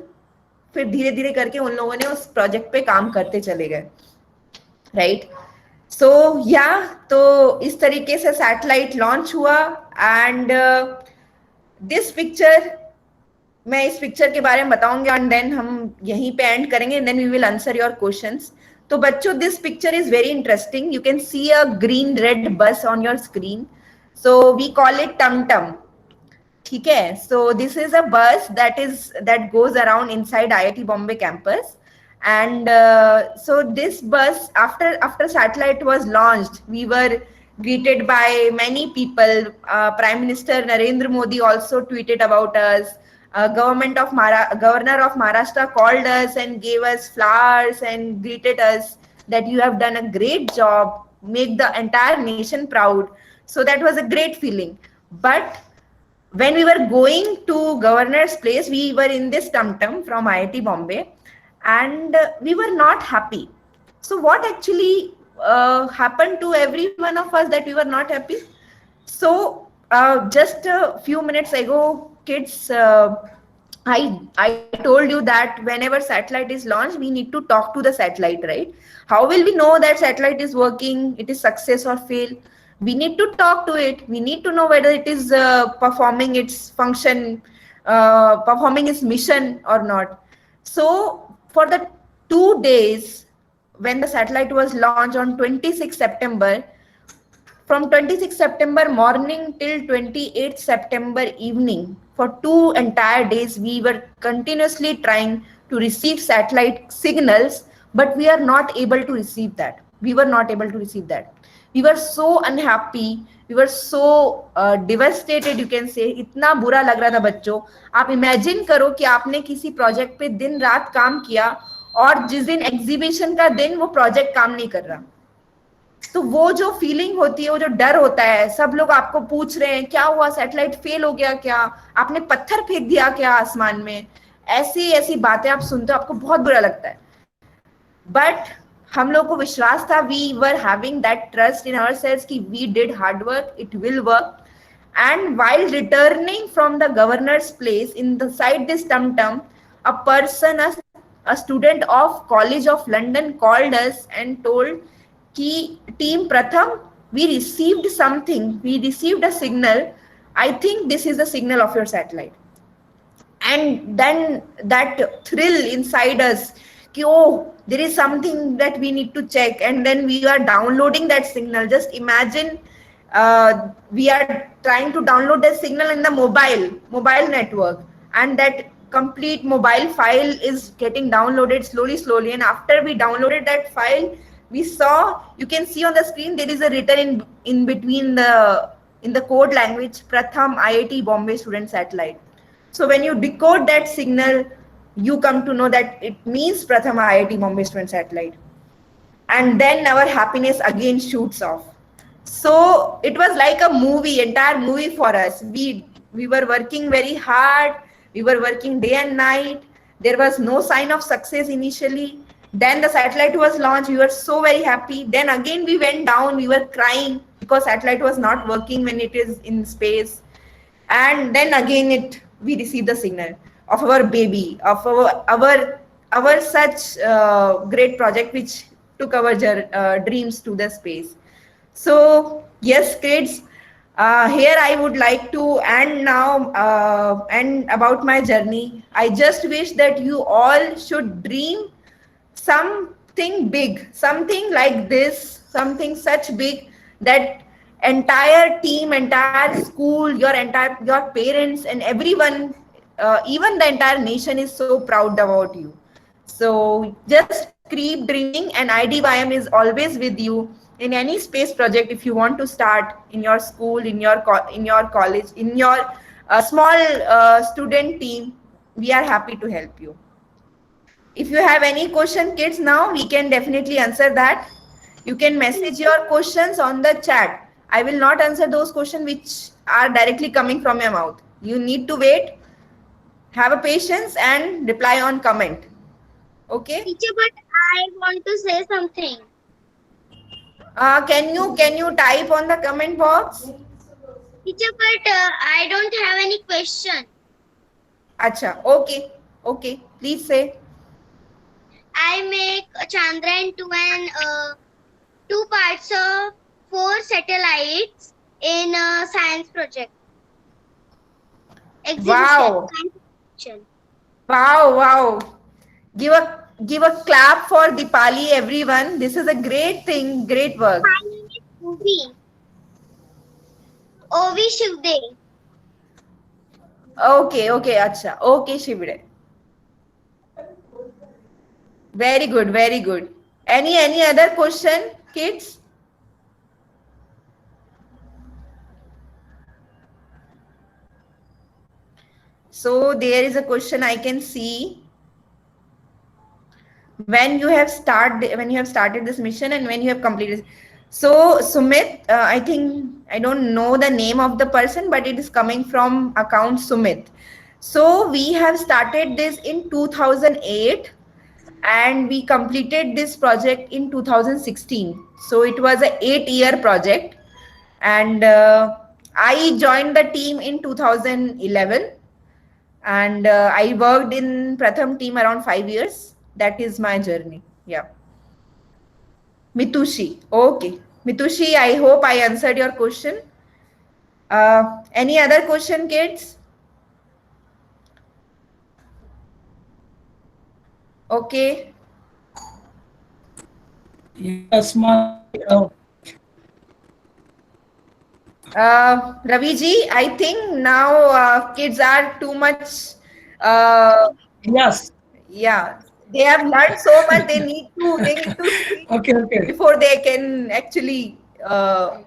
फिर धीरे धीरे करके उन लोगों ने उस प्रोजेक्ट पे काम करते चले गए, राइट. सो या तो इस तरीके से सैटेलाइट लॉन्च हुआ. एंड दिस पिक्चर, मैं इस पिक्चर के बारे में बताऊंगी एंड देन हम यहीं पे एंड करेंगे and then we will answer your questions. तो बच्चों this picture is very interesting. You can see a green red bus on your screen. So we call it टम टम. ठीक है. सो दिस इज अ बस that goes around inside IIT Bombay campus. And so this bus, after satellite was launched, we were greeted by many people. Prime Minister Narendra Modi also tweeted about us. Governor of Maharashtra called us and gave us flowers and greeted us that you have done a great job, make the entire nation proud. So that was a great feeling. But when we were going to governor's place, we were in this tum-tum from IIT Bombay and we were not happy. So what actually happened to every one of us that we were not happy? So just a few minutes ago, kids, I told you that whenever satellite is launched, we need to talk to the satellite, right? How will we know that satellite is working, it is success or fail? We need to talk to it. We need to know whether it is performing its function, performing its mission or not. So for the 2 days when the satellite was launched on 26 September, from 26 September morning till 28 September evening, for 2 entire days, we were continuously trying to receive satellite signals, but we are not able to receive that. We were not able to receive that. We were so unhappy. We were so devastated, you can say. इतना बुरा लग रहा था बच्चों. आप imagine करो कि आपने किसी प्रोजेक्ट पे दिन रात काम किया और जिस दिन एग्जीबिशन का दिन वो प्रोजेक्ट काम नहीं कर रहा. तो वो जो फीलिंग होती है, वो जो डर होता है, सब लोग आपको पूछ रहे हैं क्या हुआ, सैटेलाइट फेल हो गया क्या, आपने पत्थर फेंक दिया क्या आसमान में, ऐसी बातें आप सुनते हो, आपको बहुत बुरा लगता है. बट हम लोग को विश्वास था, we were having that trust in ourselves कि we did hard work, it will work. And while returning from the governor's place in the side this टम-टम, a person, a student of College of London called us and told कि Team Pratham, we received something, we received a signal. I think this is the signal of your satellite. And then that thrill inside us, कि oh, there is something that we need to check, and then we are downloading that signal. Just imagine we are trying to download that signal in the mobile network, and that complete mobile file is getting downloaded slowly, and after we downloaded that file, we saw, you can see on the screen, there is a written in between in the code language, Pratham IIT Bombay student satellite. So when you decode that signal, you come to know that it means Pratham IIT Bombay student satellite. And then our happiness again shoots off. So it was like a movie, entire movie for us. We were working very hard. We were working day and night. There was no sign of success initially. Then the satellite was launched. We were so very happy. Then again we went down. We were crying because satellite was not working when it is in space. And then again we received the signal of our baby, of our such great project which took our dreams to the space. So yes, kids, here I would like to end now and about my journey. I just wish that you all should dream something big, something like this, something such big that entire team, entire school, your parents and everyone, even the entire nation is so proud about you. So just keep dreaming, and IDYM is always with you in any space project. If you want to start in your school, in your college, in your small student team, we are happy to help you. If you have any question, kids, now we can definitely answer that. You can message your questions on the chat. I will not answer those questions which are directly coming from your mouth. You need to wait, have a patience and reply on comment. Okay? Teacher, but I want to say something. Can you type on the comment box? Teacher, but I don't have any question. Acha, okay, please say. I make Chandrayaan 2 and 2 parts of 4 satellites in a science project. Wow. Exhibition. Wow. Give a clap for Dipali, everyone. This is a great thing, great work. My name is Ovi Shivde. Okay, acha. Okay, Shivde. Very good. Any other question, kids? So there is a question I can see. When you have started this mission and when you have completed. So Sumit, I think I don't know the name of the person, but it is coming from account Sumit. So we have started this in 2008 and we completed this project in 2016. So it was an 8-year project, and I joined the team in 2011, and I worked in Pratham team around 5 years. That is my journey. Yeah. Mitushi. Okay. Mitushi, I hope I answered your question. Any other question, kids? Okay. Yes, Ravi ji, I think now kids are too much. Yes. Yeah, they have learned so much. They need to sleep Okay. before they can actually. Ma'am,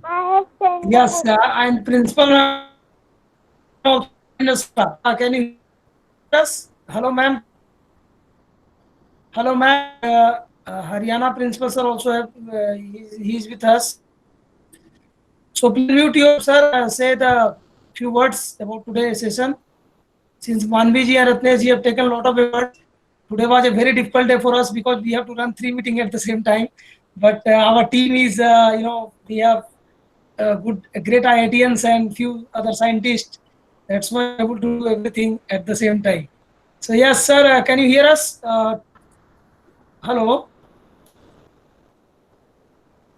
I have sent. Yes, and principal. Can you hear us? Hello, ma'am. Haryana principal sir also have. He is with us. So please mute your sir. Say the few words about today's session. Since Manvi ji and Ratnesh ji have taken a lot of effort, today was a very difficult day for us because we have to run 3 meetings at the same time. But our team is, we have great IITians and few other scientists. That's why we're able to do everything at the same time. So yes, sir, can you hear us? Hello.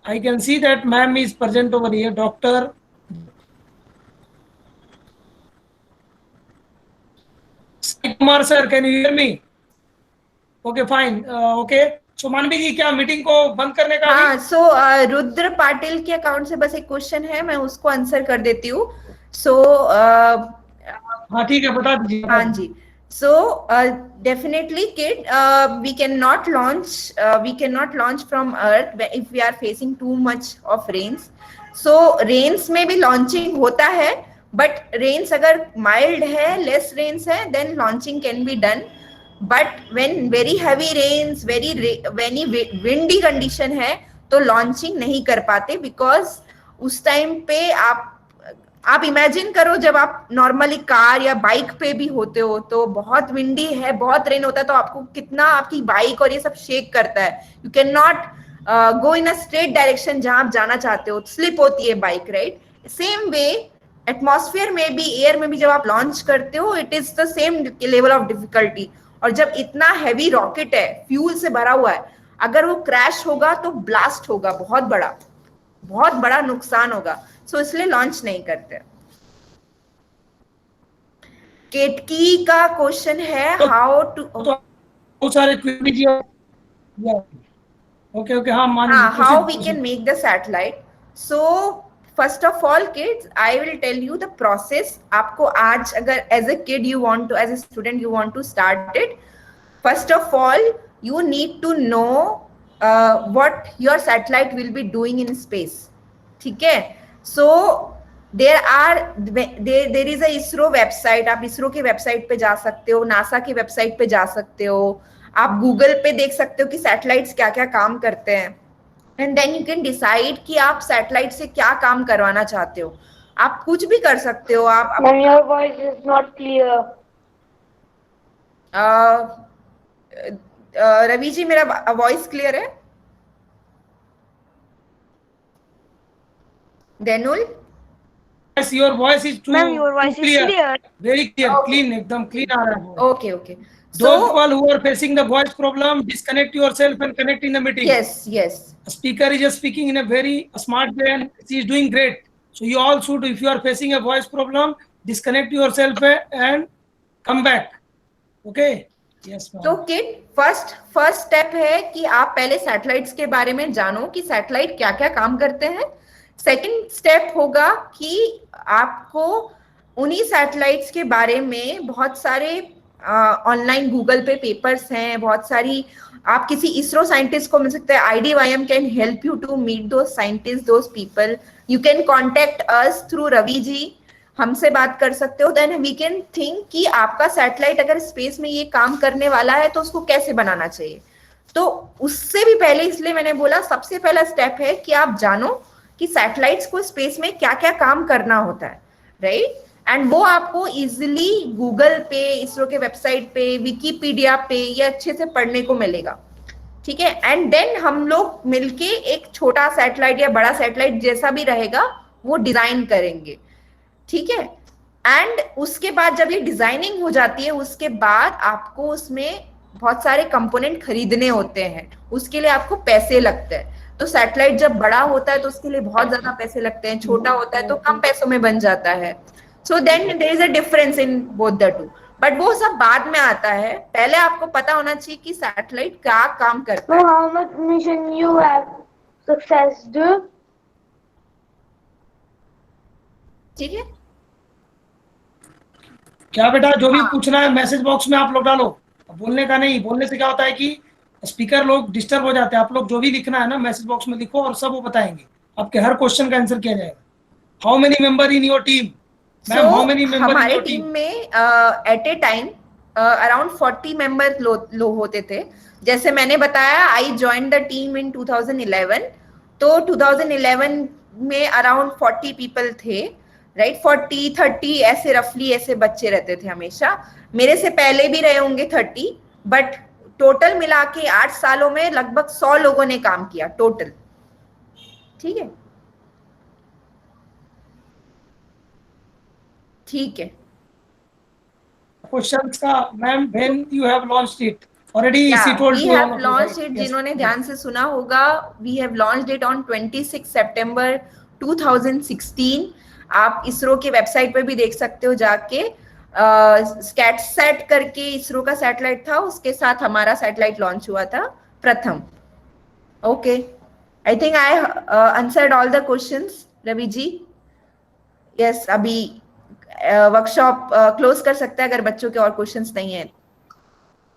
I can see that ma'am is present over here, Dr. Sai Kumar sir, can you hear me? Okay, fine. Okay. So मानवी जी क्या meeting को बंद करने का? हाँ, so Rudra Patil के account से बस एक क्वेश्चन है, मैं उसको आंसर कर देती हूँ. So हाँ ठीक है, बता दीजिए. हाँ जी. So definitely, kid, we cannot launch from Earth if we are facing too much of rains. So rains में भी launching होता है, but rains अगर mild है, less rains है, then launching can be done. But when very heavy rains, very windy condition है, तो launching नहीं कर पाते, because उस time पे आप आप इमेजिन करो जब आप नॉर्मली कार या बाइक पे भी होते हो तो बहुत विंडी है, बहुत रेन होता है, तो आपको कितना आपकी बाइक और ये सब शेक करता है. You can not go in a straight direction जहां आप जाना चाहते हो, स्लिप होती है bike, right. Same way atmosphere में भी, एयर में भी जब आप लॉन्च करते हो, it is the same level of difficulty. और जब इतना हैवी रॉकेट है, फ्यूल से भरा हुआ है, अगर वो क्रैश होगा तो ब्लास्ट होगा, बहुत बड़ा नुकसान होगा. सो इसलिए लॉन्च नहीं करते. केटकी का क्वेश्चन है हाउ टू, बहुत सारे क्वेरी. ओके हाँ man, how we can make the satellite. So first of all kids, I will tell you the process. आपको आज अगर as a kid you want to, as a student you want to start it, first of all you need to know what your satellite will be doing in space. ठीक है. So there is a ISRO website. आप ISRO के website पे जा सकते हो, NASA के website पे जा सकते हो, आप गूगल पे देख सकते हो कि सैटेलाइट्स क्या क्या काम करते हैं. And then you can decide कि आप सैटेलाइट से क्या काम करवाना चाहते हो. आप कुछ भी कर सकते हो. आप your voice is not clear. Ravi ji, मेरा वॉइस क्लियर है? Denul? Yes, your voice is too, Ma'am, your voice too is clear. clear. Very clear, Okay. clean, एकदम clean आ रहा है. Okay. Those people who are facing the voice problem, disconnect yourself and connect in the meeting. Yes. The speaker is just speaking in a very smart way and she is doing great. So you all should, if you are facing a voice problem, disconnect yourself and come back. Okay? Yes, ma'am. तो kid, first step है कि आप पहले satellites के बारे में जानो कि सैटेलाइट क्या क्या काम करते हैं. सेकंड स्टेप होगा कि आपको उन्हीं सैटेलाइट्स के बारे में बहुत सारे ऑनलाइन गूगल पे पेपर्स हैं, बहुत सारी, आप किसी इसरो साइंटिस्ट को मिल सकते हैं. IDYM can help you to meet those scientist, those people. You can contact us through Ravi ji, हमसे बात कर सकते हो. देन वी कैन थिंक कि आपका सैटेलाइट अगर स्पेस में ये काम करने वाला है तो उसको कैसे बनाना चाहिए. तो उससे भी पहले, इसलिए मैंने बोला सबसे पहला स्टेप है कि आप जानो कि सैटेलाइट्स को स्पेस में क्या क्या काम करना होता है, राइट. एंड वो आपको इजिली गूगल पे, इसरो के वेबसाइट पे, विकीपीडिया पे ये अच्छे से पढ़ने को मिलेगा. ठीक है. एंड देन हम लोग मिलके एक छोटा सैटेलाइट या बड़ा सैटेलाइट जैसा भी रहेगा वो डिजाइन करेंगे. ठीक है. एंड उसके बाद जब ये डिजाइनिंग हो जाती है, उसके बाद आपको उसमें बहुत सारे कंपोनेंट खरीदने होते हैं, उसके लिए आपको पैसे लगते हैं. तो सैटेलाइट जब बड़ा होता है तो उसके लिए बहुत ज्यादा पैसे लगते हैं, छोटा होता है तो कम पैसों में बन जाता है. So then there is a difference in both the two. But वो सब बाद में आता है. पहले आपको पता होना चाहिए कि सैटेलाइट क्या काम करता है. So how much mission you have successed? ठीक है. क्या बेटा, जो भी पूछना है मैसेज बॉक्स में आप लोग डालो. बोलने का नहीं, बोलने से क्या होता है कि स्पीकर लोग डिस्टर्ब हो जाते हैं. आप लोग जो भी लिखना है ना मैसेज बॉक्स में लिखो और सब वो बताएंगे. आपके हर क्वेश्चन का आंसर किया जाएगा. How many member in your team? Ma'am, how many member in हमारे योर टीम टीम? में at a time around 40 member लो होते थे. जैसे मैंने बताया, I join the team in 2011. तो 2011 में अराउंड 40 पीपल थे, राइट. 40-30 ऐसे रफली ऐसे बच्चे रहते थे हमेशा. मेरे से पहले भी रहे होंगे 30, बट टोटल मिला के 8 सालों में लगभग 100 लोगों ने काम किया टोटल. ठीक है. ठीक है. क्वेश्चंस का ma'am, when you have launched it already, she told we you. have launched it. जिन्होंने ध्यान से सुना होगा, we have launched it on 26 September 2016. आप इसरो के वेबसाइट पर भी देख सकते हो जाके. स्कैटसैट करके इसरो का सैटेलाइट था, उसके साथ हमारा सैटेलाइट लॉन्च हुआ था Pratham. Okay, I think I answered all the questions. Ravi ji, yes, अभी वर्कशॉप क्लोज कर सकते हैं अगर बच्चों के और क्वेश्चंस नहीं है.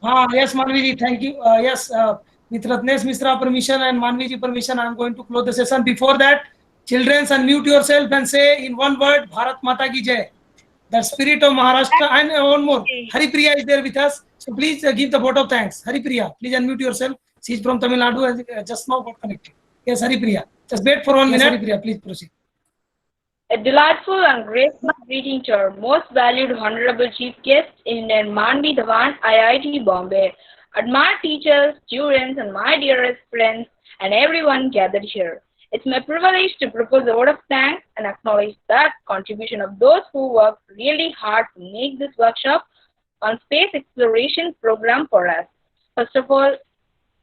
हाँ, yes, Manvi ji, thank you. Yes, with Ratnesh Misra permission and Manvi ji permission, I am going to close the session. Before that, children, unmute yourself and say in one word, Bharat Mata ki Jai. The spirit of Maharashtra. And one more, Haripriya is there with us. So please give the vote of thanks. Haripriya, please unmute yourself. She is from Tamil Nadu, just now got connected. Yes, Haripriya. Just wait for 1 minute. Haripriya, please proceed. A delightful and grateful greeting to our most valued Honorable Chief Guest, Indian Manvi Dhawan, IIT Bombay, admired teachers, students, and my dearest friends, and everyone gathered here. It's my privilege to propose a word of thanks and acknowledge that contribution of those who worked really hard to make this workshop on space exploration program for us. First of all,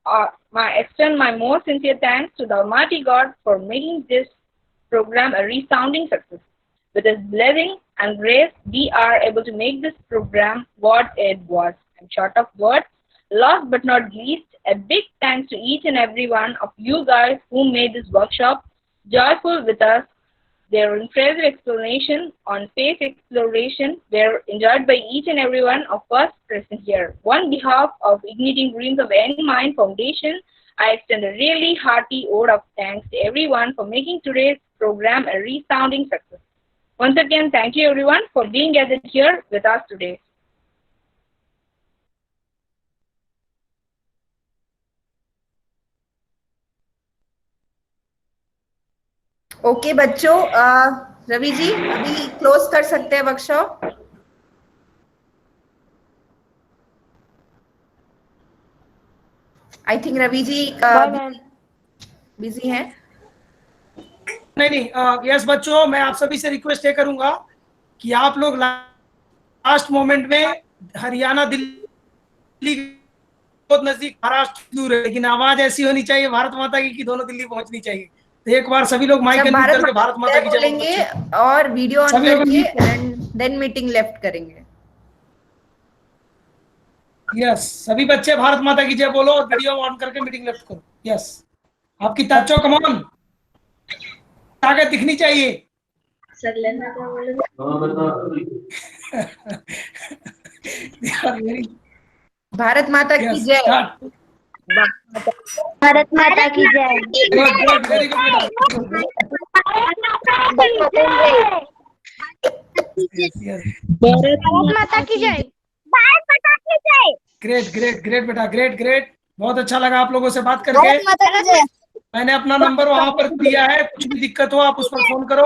I extend my most sincere thanks to the Almighty God for making this program a resounding success. With His blessing and grace, we are able to make this program what it was. I'm short of words. Last but not least, a big thanks to each and every one of you guys who made this workshop joyful with us. Their impressive explanation on space exploration were enjoyed by each and every one of us present here. On behalf of Igniting Dreams of Young Mind Foundation, I extend a really hearty ode of thanks to everyone for making today's program a resounding success. Once again, thank you everyone for being gathered here with us today. Okay बच्चों, रवि जी अभी close कर सकते हैं workshop. I think Ravi ji busy हैं। नहीं, yes बच्चों, मैं आप सभी से रिक्वेस्ट ये करूंगा कि आप लोग लास्ट मोमेंट में हरियाणा दिल्ली बहुत नजदीक, महाराष्ट्र दूर है, लेकिन आवाज ऐसी होनी चाहिए भारत माता की कि दोनों दिल्ली पहुंचनी चाहिए। तो एक बार सभी लोग माइक अनम्यूट करके भारत माता की जय बोलेंगे और वीडियो ऑन करके देन मीटिंग लेफ्ट करेंगे। यस, सभी बच्चे भारत माता की जय बोलो और वीडियो ऑन करके मीटिंग लेफ्ट करो। यस, आपकी ताचो कमान ताकत दिखनी चाहिए। सर लेना क्या बोलेंगे? भारत माता की जय। भारत माता की जय। भारत माता की जय। भारत माता की जय। ग्रेट ग्रेट ग्रेट बेटा, ग्रेट ग्रेट, बहुत अच्छा लगा आप लोगों से बात करके। भारत माता की जय। मैंने अपना नंबर वहां पर दिया है, कुछ भी दिक्कत हो आप उस पर फोन करो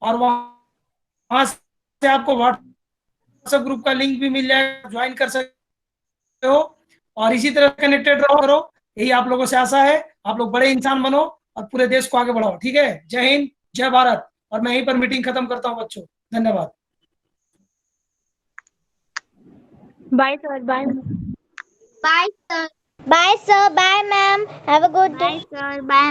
और वहां से आपको व्हाट्सएप ग्रुप का लिंक भी मिल जाएगा, ज्वाइन कर सकते हो और इसी तरह कनेक्टेड रहो करो। यही आप लोगों से आशा है, आप लोग बड़े इंसान बनो और पूरे देश को आगे बढ़ाओ। ठीक है, जय हिंद, जय भारत। और मैं यहीं पर मीटिंग खत्म करता हूँ बच्चों, धन्यवाद। Bye sir, bye bye sir, bye sir, bye ma'am, have a good day sir, bye.